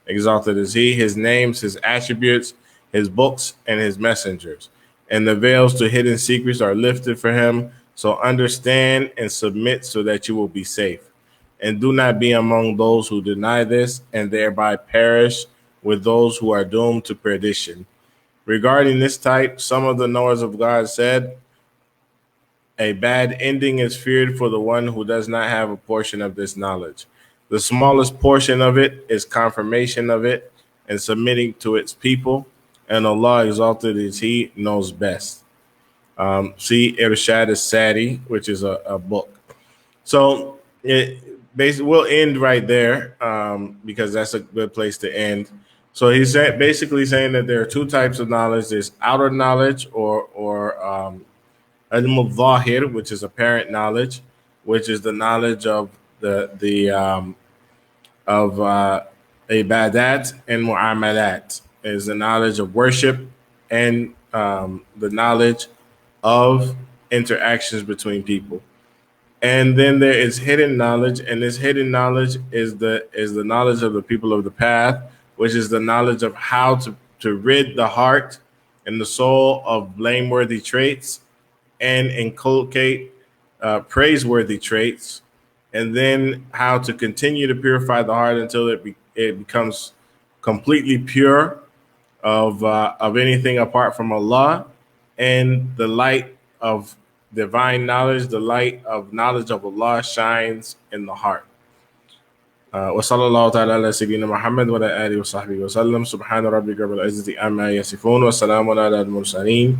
B: Exalted is He, His names, His attributes, His books, and His messengers. And the veils to hidden secrets are lifted for him. So understand and submit so that you will be safe. And do not be among those who deny this and thereby perish with those who are doomed to perdition. Regarding this type, some of the knowers of God said, a bad ending is feared for the one who does not have a portion of this knowledge. The smallest portion of it is confirmation of it and submitting to its people, and Allah exalted is He knows best. See Irshad as-Sadi, which is a book. So we'll end right there because that's a good place to end. So he's basically saying that there are two types of knowledge. There's outer knowledge or al-mudhahir, which is apparent knowledge, which is the knowledge of the ibadat and mu'amalat, is the knowledge of worship and the knowledge of interactions between people. And then there is hidden knowledge, and this hidden knowledge is the knowledge of the people of the path, which is the knowledge of how to rid the heart and the soul of blameworthy traits and inculcate praiseworthy traits, and then how to continue to purify the heart until it becomes completely pure of anything apart from Allah, and the light of divine knowledge, the light of knowledge of Allah shines in the heart. وصلى الله تعالى على سيدنا محمد وعلى آله وصحبه وسلم. سبحان ربك رب العزة عما يصفون وسلام على المرسلين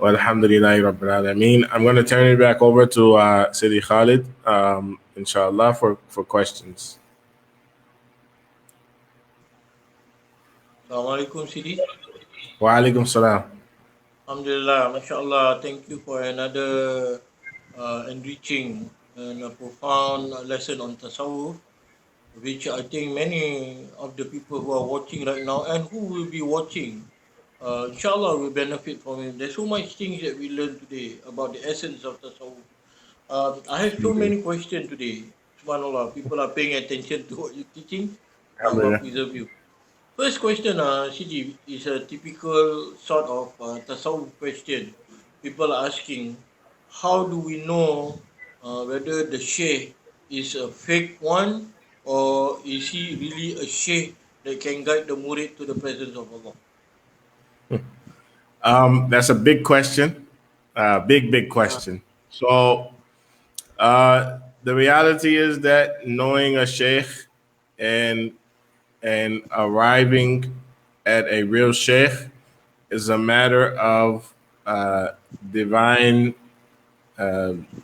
B: والحمد لله رب العالمين. I'm going to turn it back over to Sidi Khalid, inshallah, for questions.
A: Assalamualaikum, Sidi.
B: Wa alaikum salam.
A: Alhamdulillah, mashallah. Thank you for another enriching and a profound lesson on tasawwuf, which I think many of the people who are watching right now and who will be watching, inshallah, will benefit from it. There's so much things that we learned today about the essence of tasawwuf. I have so many questions today. Subhanallah, people are paying attention to what you're teaching. Allah preserve you. First question, Sidi, is a typical sort of tasawwuf question. People are asking, how do we know whether the Shaykh is a fake one, or is he really a Shaykh that can guide the murid to the presence of Allah?
B: That's a big question, big question. So the reality is that knowing a Shaykh and arriving at a real Shaykh is a matter of divine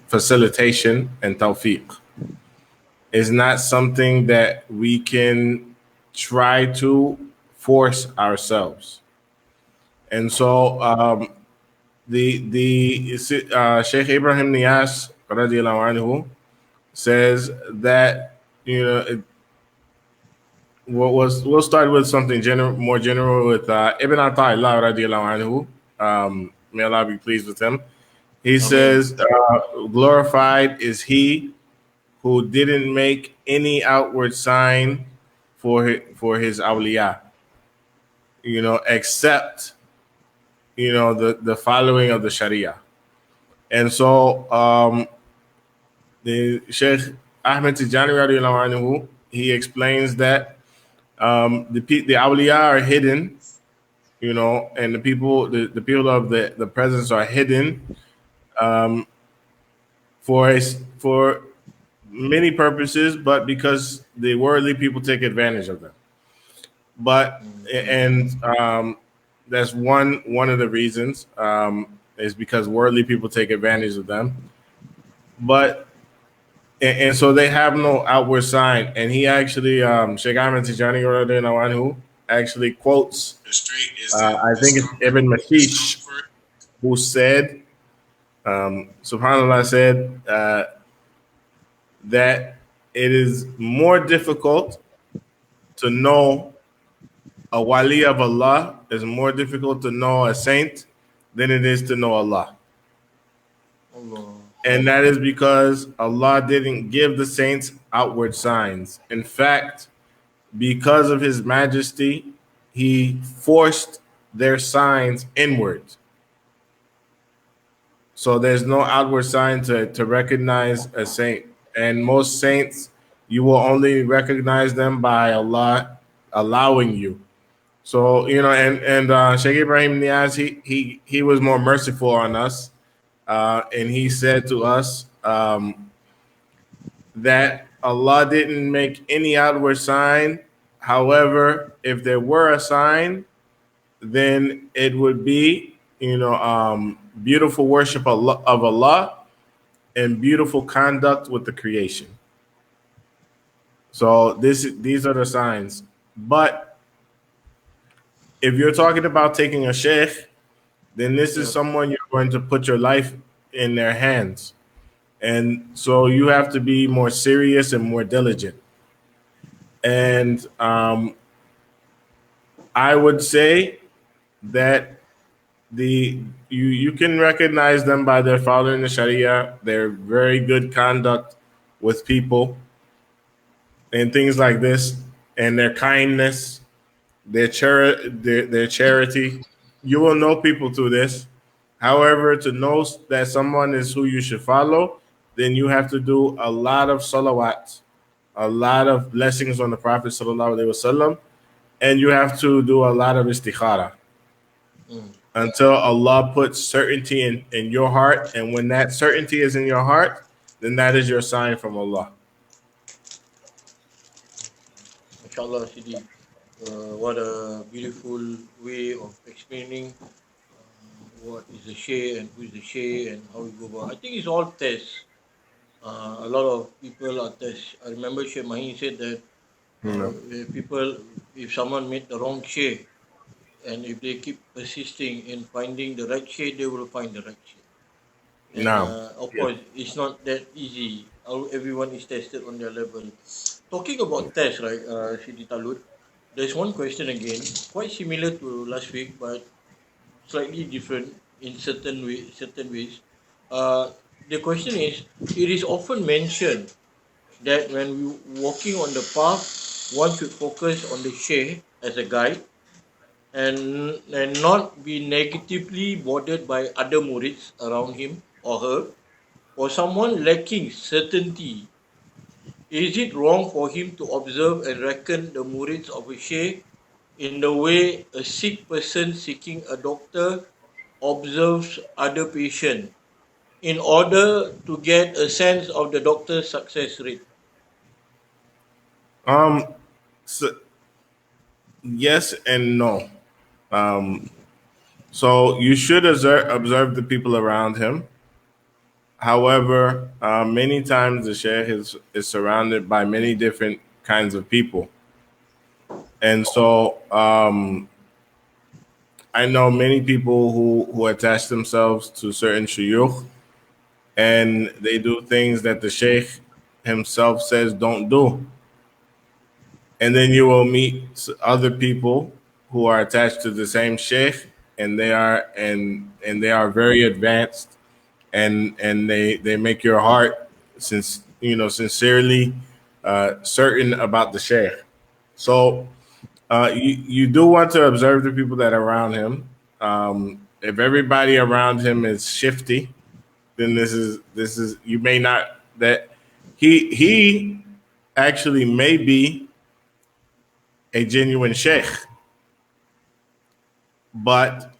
B: facilitation and tawfiq. It's not something that we can try to force ourselves. And so the Shaykh Ibrahim Niyas radiallahu anhu says that, we'll start with something more general with Ibn Ata'illah radiallahu anhu. May Allah be pleased with him. He says, glorified is he who didn't make any outward sign for his awliya, except, the following of the Sharia. And so the Shaykh Ahmed Tijani radiallahu anhu, he explains that the awliya are hidden and the people of the presence are hidden um, for many purposes, but because the worldly people take advantage of them. But and That's one of the reasons is because worldly people take advantage of them. But and so they have no outward sign. And he actually, Shaykh Al-Tijani radiallahu anhu, actually quotes, I think it's Ibn Mashish, who said, SubhanAllah said that it is more difficult to know a wali of Allah, is more difficult to know a saint than it is to know Allah.
A: Allah.
B: And that is because Allah didn't give the saints outward signs. In fact, because of his majesty, he forced their signs inward. So there's no outward sign to recognize a saint. And most saints, you will only recognize them by Allah allowing you. So, Shaykh Ibrahim Niaz, he was more merciful on us. And he said to us that Allah didn't make any outward sign. However, if there were a sign, then it would be, beautiful worship of Allah and beautiful conduct with the creation. So these are the signs. But if you're talking about taking a sheikh, then this is
A: Yeah.
B: someone you're going to put your life in their hands. And so you have to be more serious and more diligent. And I would say that you can recognize them by their following the Sharia, their very good conduct with people, and things like this, and their kindness, their charity. You will know people through this. However, to know that someone is who you should follow, then you have to do a lot of salawat, a lot of blessings on the Prophet sallallahu alaihi wasallam, and you have to do a lot of istikhara
A: Mm.
B: until Allah puts certainty in your heart. And when that certainty is in your heart, then that is your sign from Allah.
A: MashaAllah, Sidi. What a beautiful way of explaining what is the Shaykh and who is the Shaykh and how we go about. I think it's all tests. A lot of people are tests. I remember Shaykh Mahin said that if someone made the wrong Shaykh, and if they keep persisting in finding the right Shaykh, they will find the right Shaykh. And
B: Now,
A: of
B: yeah.
A: course, it's not that easy. Everyone is tested on their level. Talking about tests, right, Sidi Talut, there's one question again, quite similar to last week, but slightly different in certain ways. The question is, it is often mentioned that when we walking on the path, one should focus on the Shaykh as a guide and not be negatively bothered by other murids around him or her. For someone lacking certainty, is it wrong for him to observe and reckon the murids of a Shaykh in the way a sick person seeking a doctor observes other patient in order to get a sense of the doctor's success rate?
B: Um, so yes and no. Um, so you should observe the people around him. However, many times the sheikh is surrounded by many different kinds of people. And so I know many people who attach themselves to certain shuyukh, and they do things that the sheikh himself says don't do. And then you will meet other people who are attached to the same sheikh, and they are very advanced, and they make your heart sincerely certain about the sheikh. So you do want to observe the people that are around him. If everybody around him is shifty, then this is you may not that he actually may be a genuine sheikh. but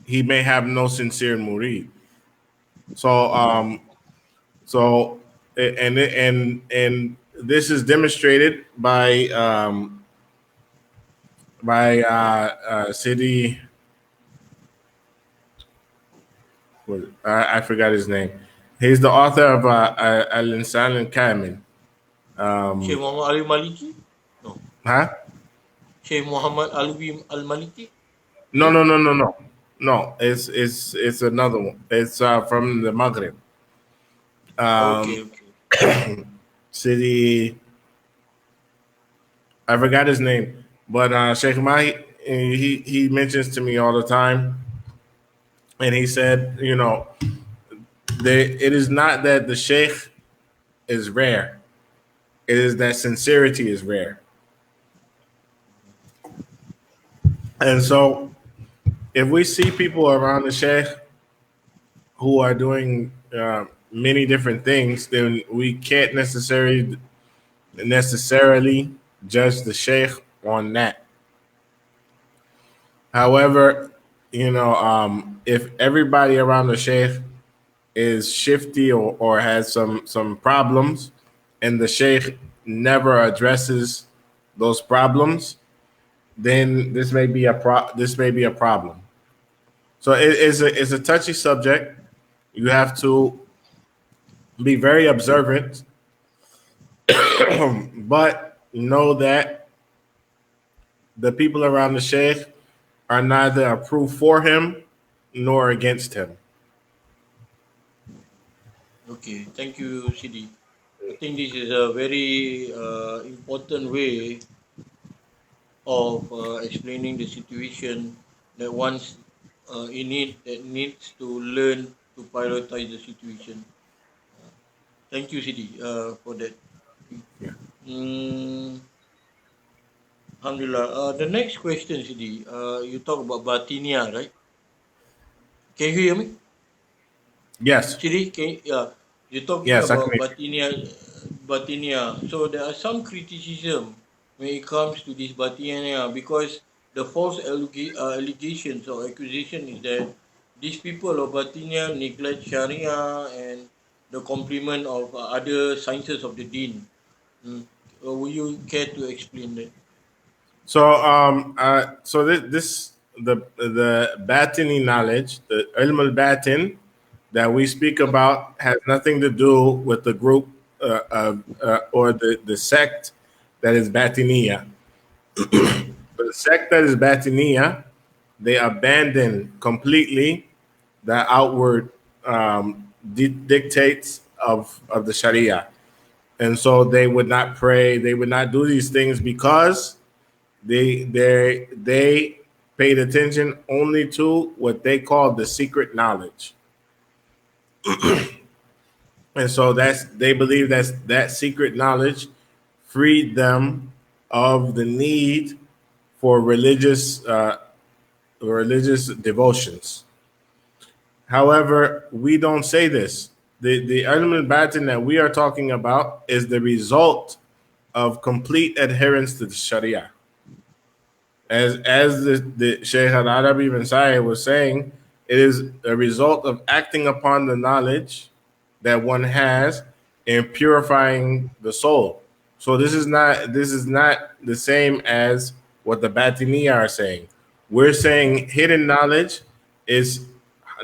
B: he may have no sincere murid. So and this is demonstrated by Sidi. I forgot his name. He's the author of Al-Insan al-Kamil.
A: Sheikh Muhammad Ali Maliki? No.
B: Huh?
A: Sheikh Muhammad Ali Al Maliki? Is
B: No,
A: it?
B: no, no, no, no. No, it's another one. It's from the Maghrib.
A: Okay,
B: Um,
A: okay.
B: City. I forgot his name, but Sheikh Mahi, he mentions to me all the time, and he said, it is not that the Sheikh is rare; it is that sincerity is rare. And so, if we see people around the Sheikh who are doing many different things, then we can't necessarily judge the Sheikh on that. However, if everybody around the Sheikh is shifty or has some problems, and the Sheikh never addresses those problems, then this may be a problem. So it's a touchy subject. You have to be very observant, but know that the people around the Sheikh are neither approved for him nor against him.
A: Okay, thank you, Sidi. I think this is a very important way of explaining the situation that once in it that needs to learn to prioritize the situation. Thank you, Sidi, for that.
B: Yeah.
A: Mm, Alhamdulillah. The next question, Sidi, you talk about Batinia, right? Can you hear me?
B: Yes.
A: Sidi, yeah, you're talking
B: Yes, I can
A: about
B: hear
A: Batinia. So there are some criticism when it comes to this Batinia because the false allegations or accusation is that these people of Batinia neglect Sharia and the complement of other sciences of the Deen. Mm. Will you care to explain that?
B: so this the batini knowledge, the ilm al batin that we speak
A: Yep.
B: about has nothing to do with the group or the sect that is batiniya. The sect that is batiniya, they abandon completely the outward dictates of the Sharia, and so they would not pray, they would not do these things because they paid attention only to what they called the secret knowledge. And so they believe that secret knowledge freed them of the need for religious devotions. However, we don't say this. The element batin that we are talking about is the result of complete adherence to the Sharia. As the Shaykh al-Arabi ibn Saih was saying, it is a result of acting upon the knowledge that one has in purifying the soul. So this is not the same as what the Batiniya are saying. We're saying hidden knowledge is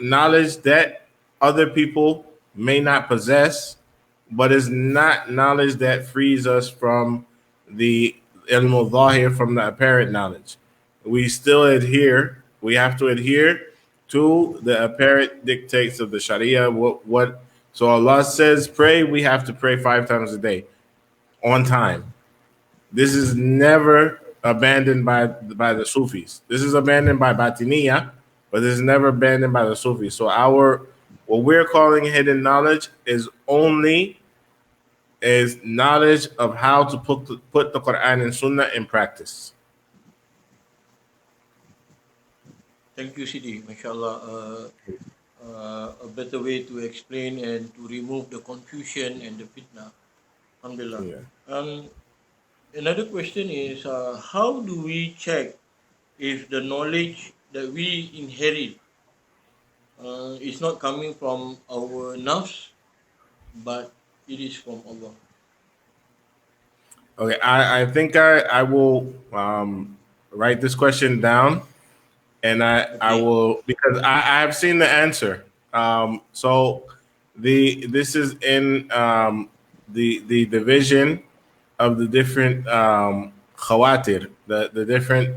B: knowledge that other people may not possess, but is not knowledge that frees us from the ilm al-zahir, from the apparent knowledge. We still adhere. We have to adhere to the apparent dictates of the Sharia. What? So Allah says pray. We have to pray 5 times a day on time. This is never abandoned by the Sufis. This is abandoned by Batiniya, but this is never abandoned by the Sufis. So what we're calling hidden knowledge is knowledge of how to put the Quran and Sunnah in practice.
A: Thank you, Sidi. MashaAllah. A better way to explain and to remove the confusion and the fitna. Alhamdulillah.
B: Yeah.
A: Um, Another question is how do we check if the knowledge that we inherit is not coming from our nafs, but it is from Allah.
B: Okay, I think I will write this question down, and I
A: Okay.
B: will, because I have seen the answer. So this is in the division of the different khawatir, the different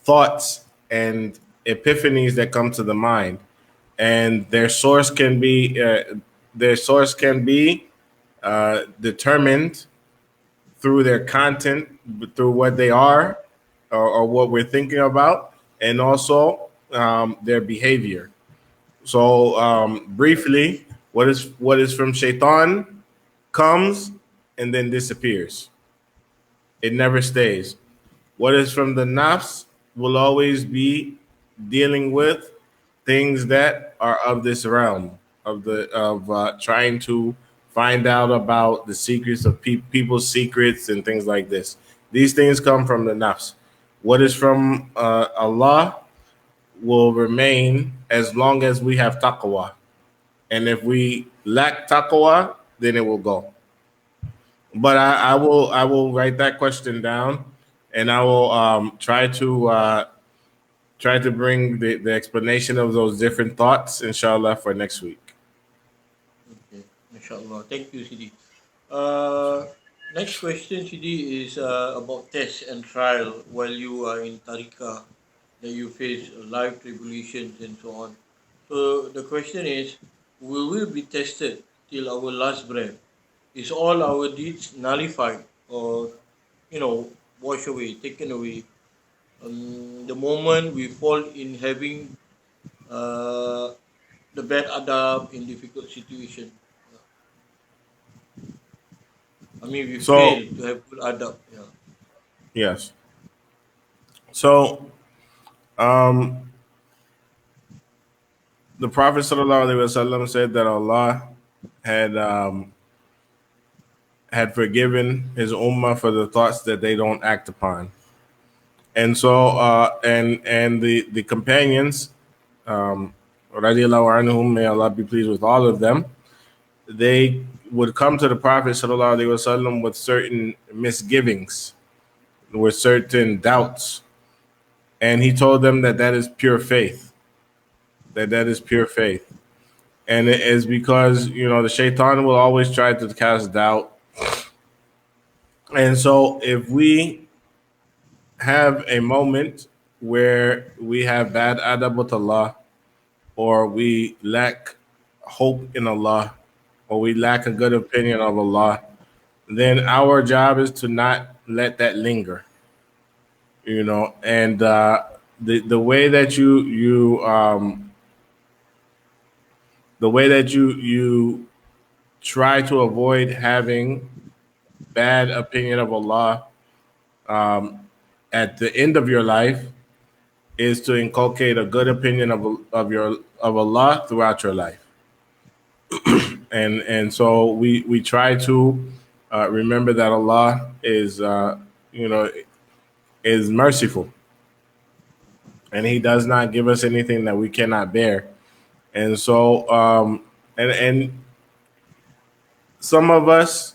B: thoughts and epiphanies that come to the mind, and their source can be determined through their content, through what they are, or what we're thinking about, and also their behavior. So, briefly, what is from shaitan comes and then disappears. It never stays. What is from the nafs will always be dealing with things that are of this realm of trying to find out about the secrets of people's secrets and things like this. These things come from the nafs. What is from Allah will remain as long as we have taqwa, and if we lack taqwa, then it will go. But I will write that question down, and I will try to bring the explanation of those different thoughts, inshallah, for next week.
A: Okay. Inshallah. Thank you, Sidi. Uh, Next question, Sidi, is about test and trial while you are in Tariqah, that you face life tribulations and so on. So the question is, will we be tested till our last breath? Is all our deeds nullified or, washed away, taken away? The moment we fall in having uh, the bad adab in difficult situation. I mean, we
B: So
A: fail to have good adab. Yeah.
B: yes, so um, the Prophet sallallahu alaihi wasallam said that Allah had had forgiven his ummah for the thoughts that they don't act upon, and so and the companions, radiallahu anhum, may Allah be pleased with all of them, they would come to the Prophet sallallahu alaihi wasallam with certain misgivings, with certain doubts, and he told them that that is pure faith, that is pure faith, and it is because the shaitan will always try to cast doubt, and so if we have a moment where we have bad adab with Allah, or we lack hope in Allah, or we lack a good opinion of Allah, then our job is to not let that linger, and the way that you try to avoid having bad opinion of Allah at the end of your life is to inculcate a good opinion of Allah throughout your life, and so we try to remember that Allah you know is merciful, and He does not give us anything that we cannot bear, and so and some of us,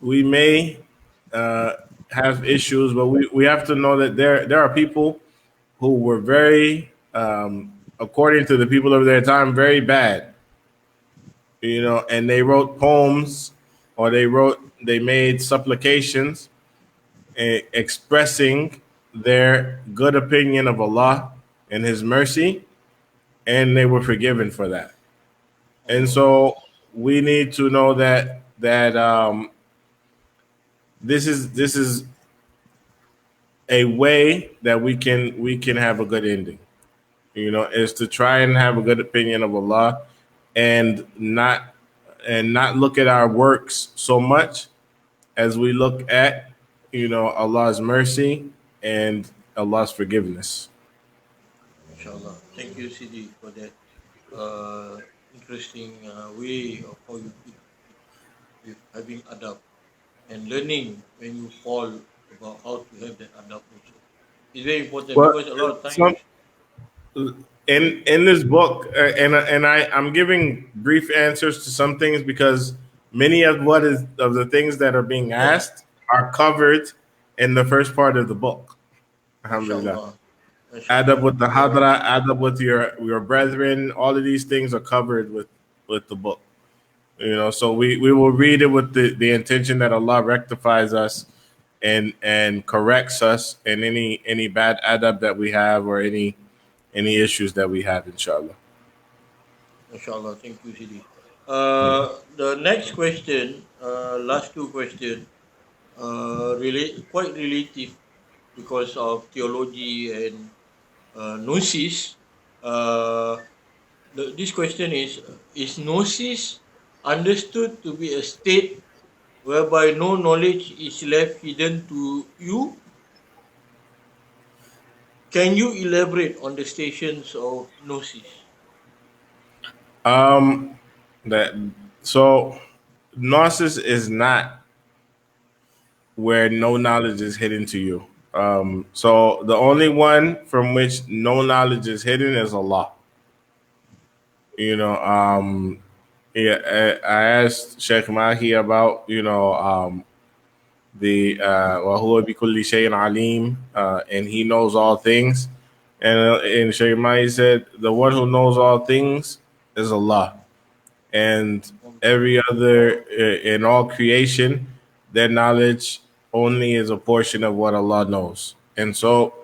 B: we may uh, have issues, but we have to know that there are people who were very, according to the people of their time, very bad, and they wrote poems, or they made supplications, expressing their good opinion of Allah and His mercy, and they were forgiven for that. And
A: Allah.
B: so we need to know that this is a way that we can have a good ending. Is to try and have a good opinion of Allah, and not look at our works so much as we look at Allah's mercy and Allah's forgiveness.
A: Inshallah. Thank you, Sidi, for that interesting way of how you put with having adab and learning when you fall about how to have that adab also. It's very important
B: Well,
A: because a lot of times,
B: some. in this book, I'm giving brief answers to some things because many of the things that are being
A: Yeah,
B: asked are covered in the first part of the book. Alhamdulillah.
A: mashallah,
B: Add up
A: mashallah.
B: with the hadra, add up with your brethren. All of these things are covered with the book. So we will read it with the intention that Allah rectifies us and corrects us in any bad adab that we have or any issues that we have, inshallah.
A: Mashallah, thank you, Sidi.
B: Mm.
A: The next question, last two questions, quite relative because of theology and gnosis. Uh, this question is gnosis understood to be a state whereby no knowledge is left hidden to you? Can you elaborate on the stations of gnosis?
B: Um, that so Gnosis is not where no knowledge is hidden to you. So the only one from which no knowledge is hidden is Allah. You know, yeah, I asked Sheikh Mahi about the وَهُوَ بِكُلِّ شَيْءٍ عَلِيمٌ, and he knows all things. And Sheikh Mahi said, the one who knows all things is Allah. And every other in all creation, their knowledge only is a portion of what Allah knows. And so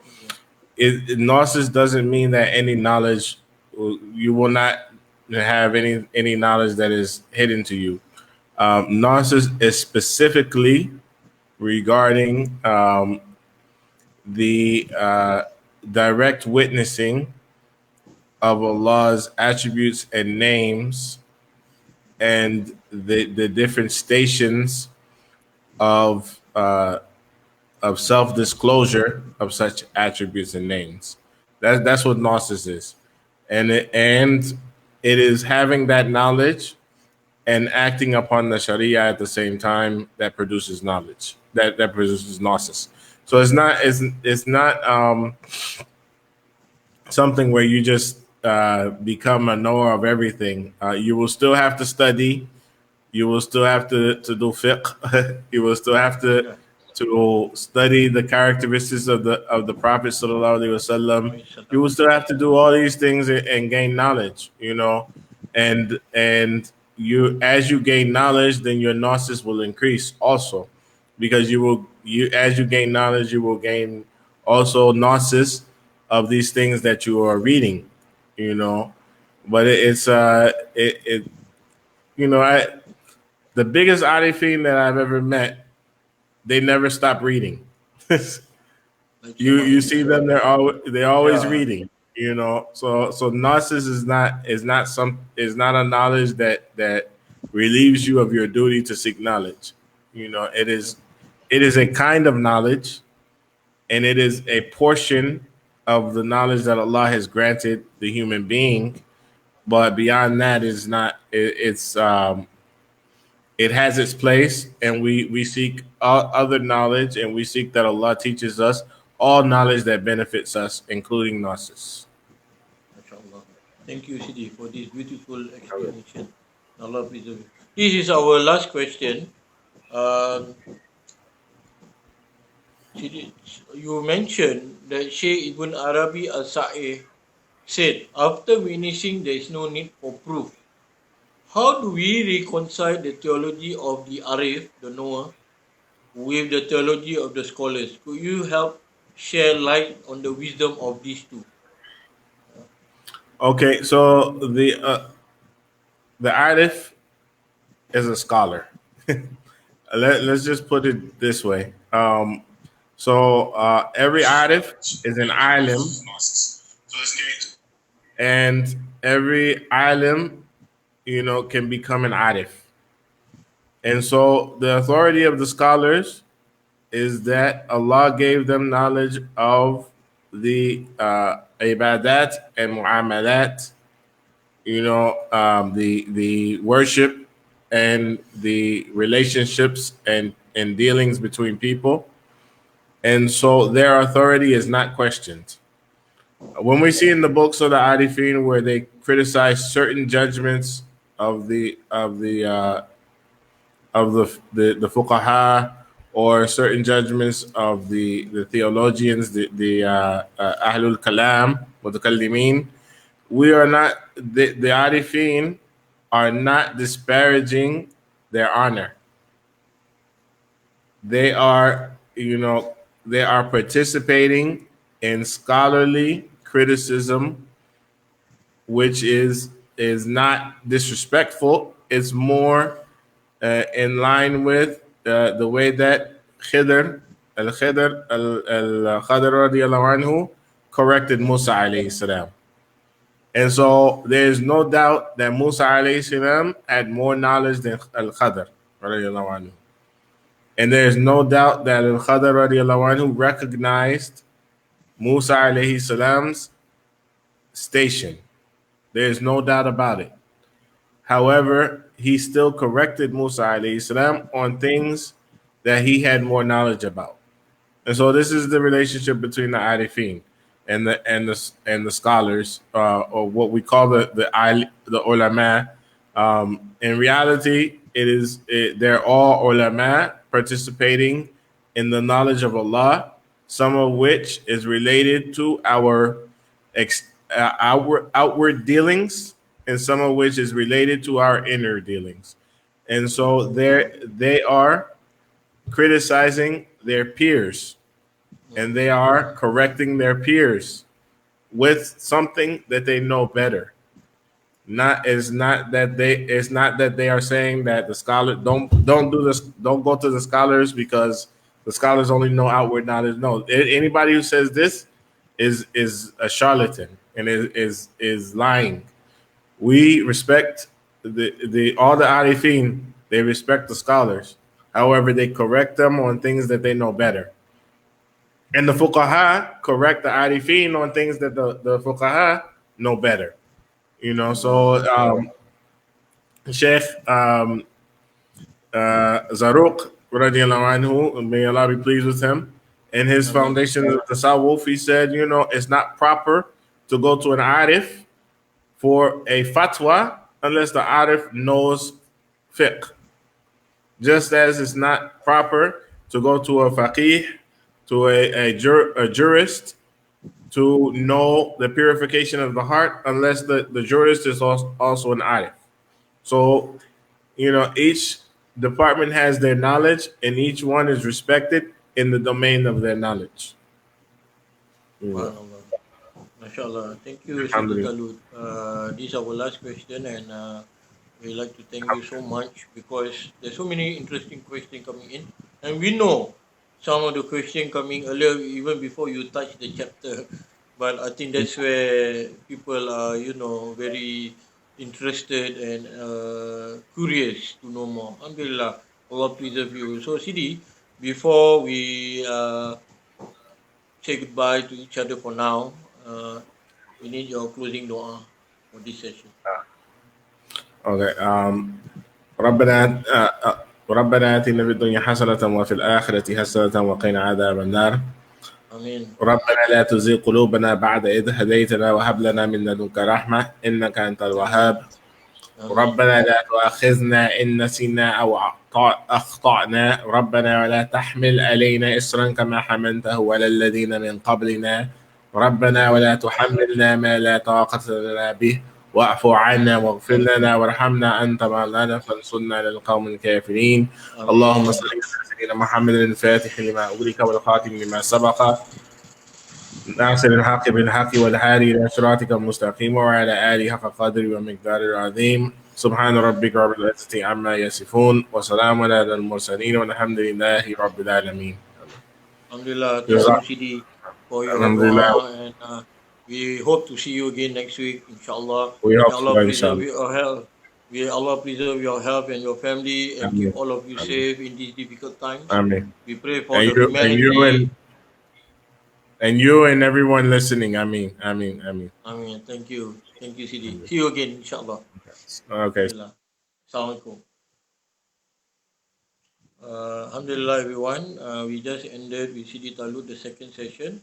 B: gnosis doesn't mean that any knowledge, you will not have any knowledge that is hidden to you. Gnosis is specifically regarding the direct witnessing of Allah's attributes and names and the different stations of self disclosure of such attributes and names. That's what gnosis is, and it is having that knowledge and acting upon the Sharia at the same time that produces knowledge that produces gnosis. So it's not something where you just become a knower of everything. You will still have to study. You will still have to do fiqh. You will still have
A: Yeah.
B: to study the characteristics of the Prophet sallallahu alaihi wasallam. You will still have to do all these things and gain knowledge. And you as you gain knowledge, then your gnosis will increase also, because you as you gain knowledge, you will gain also gnosis of these things that you are reading. You know, but it's it I the biggest arifin that I've ever met, they never stop reading.
A: Like
B: You
A: Shemai.
B: see them, they're always
A: Yeah.
B: reading. So gnosis is not a knowledge that relieves you of your duty to seek knowledge. It is a kind of knowledge, and it is a portion of the knowledge that Allah has granted the human being. But beyond that, is not. It has its place, and we seek other knowledge, and we seek that Allah teaches us all knowledge that benefits us, including gnosis.
A: MashaAllah. Thank you, Sidi, for this beautiful explanation. Allah preserve you. This is our last question. Um, Sidi, you mentioned that Shaykh Ibn Arabi Al-Saih said, after witnessing there is no need for proof. How do we reconcile the theology of the Arif, the knower, with the theology of the scholars? Could you help share light on the wisdom of these two?
B: Okay, so the arif is a scholar. Let's just put it this way. So every arif is an alim, and every alim, can become an arif. And so the authority of the scholars is that Allah gave them knowledge of the ibadat and muamalat, the worship and the relationships and dealings between people. And so their authority is not questioned. When we see in the books of the Arifin where they criticize certain judgments of the fuqaha, or certain judgments of the theologians, the Ahlul Kalam, Mutakallimin, we are not, the Arifin are not disparaging their honor. They are, they are participating in scholarly criticism, which is not disrespectful. It's more in line with the way that Khidr radiallahu anhu corrected Musa alayhi salam. And so there's no doubt that Musa alayhi salam had more knowledge than Al-Khadr radiallahu anhu. And there's no doubt that Al-Khadr radiallahu anhu recognized Musa alayhi salam's station. There's no doubt about it. However, he still corrected Musa alayhi salam on things that he had more knowledge about. And so this is the relationship between the Arifin and the scholars, or what we call the ulama. In reality, they're all ulama participating in the knowledge of Allah, some of which is related to our outward dealings, and some of which is related to our inner dealings. And so they are criticizing their peers, and they are correcting their peers with something that they know better. It's not that they are saying that the scholar don't do this, don't go to the scholars because the scholars only know outward knowledge. No, anybody who says this is a charlatan and is lying. We respect the all the arifin. They respect the scholars. However, they correct them on things that they know better. And the fuqaha correct the arifin on things that the fuqaha know better. So Shaykh Zarruq radiallahu anhu, may Allah be pleased with him, in his foundation of Tasawwuf, he said, it's not proper to go to an arif for a fatwa unless the arif knows fiqh. Just as it's not proper to go to a faqih, to a jurist, to know the purification of the heart unless the jurist is also an arif. So, each department has their knowledge and each one is respected in the domain of their knowledge.
A: MashaAllah. Thank you, Sidi Talut. This is our last question, and we'd like to thank you so much because there's so many interesting questions coming in. And we know some of the questions coming earlier, even before you touch the chapter. But I think that's where people are, very interested and curious to know more. Alhamdulillah, Allah preserve you. So, Sidi, before we say goodbye to each other for now, we need your closing dua for this session.
B: Okay. ربنا آتنا في الدنيا حسنة وفي الآخرة حسنة وقنا عذاب النار.
A: آمين.
B: ربنا لا تزغ قلوبنا بعد إذ هديتنا وهب لنا من لدنك رحمة إنك أنت الوهاب. ربنا لا تؤاخذنا إن نسينا أو أخطأنا. ربنا ولا تحمل علينا إصرا كما حملته على الذين من قبلنا. ربنا ولا تحملنا ما لا طاقة لنا به واعف عنا واغفر لنا وارحمنا أنت مولانا فانصرنا على القوم الكافرين. اللهم صل على سيدنا محمد الفاتح لما أغلق والخاتم لما سبق ناصر الحق بالحق والهادي إلى صراطك المستقيم وعلى آله حق قدره ومقداره العظيم. سبحان ربك رب العزة عما يصفون وسلام على المرسلين والحمد لله رب العالمين.
A: Alhamdulillah, thank you, Sidi, for your dua, and we hope to see you again next week, inshallah.
B: We hope
A: Allah
B: so,
A: preserve
B: inshallah.
A: your health. Allah preserve your health and your family, and keep all of you safe in these difficult times.
B: Amen.
A: We pray for humanity.
B: And you and everyone listening. Amen.
A: Thank you, Sidi. See you again, inshallah.
B: Okay.
A: Assalamualaikum. Alhamdulillah, everyone. We just ended with Sidi Talut, the second session.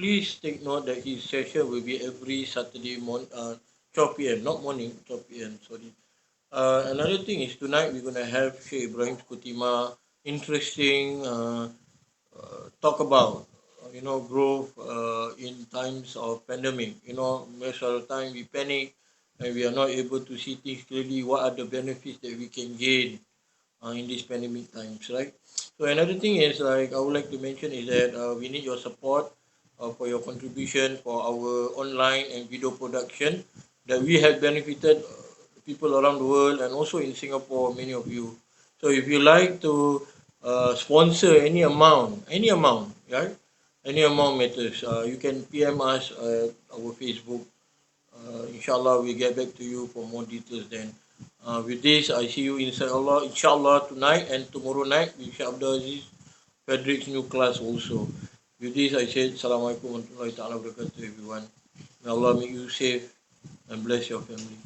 A: please take note that his session will be every Saturday 12 p.m. Not morning, 12 p.m. Sorry. Another thing is tonight we're gonna have Sheikh Ibrahim Kutima interesting talk about growth in times of pandemic. Most of the time we panic and we are not able to see things clearly. What are the benefits that we can gain in these pandemic times, right? So another thing is like I would like to mention is that we need your support for your contribution for our online and video production that we have benefited people around the world and also in Singapore, many of you. So if you like to sponsor any amount, right? Any amount matters. You can PM us at our Facebook. Inshallah, we get back to you for more details then. With this, I see you inshallah tonight and tomorrow night with Syekh Abdul Aziz, Frederick's new class also. With this, I said, Assalamualaikum warahmatullahi wabarakatuh, everyone. May Allah make you safe and bless your family.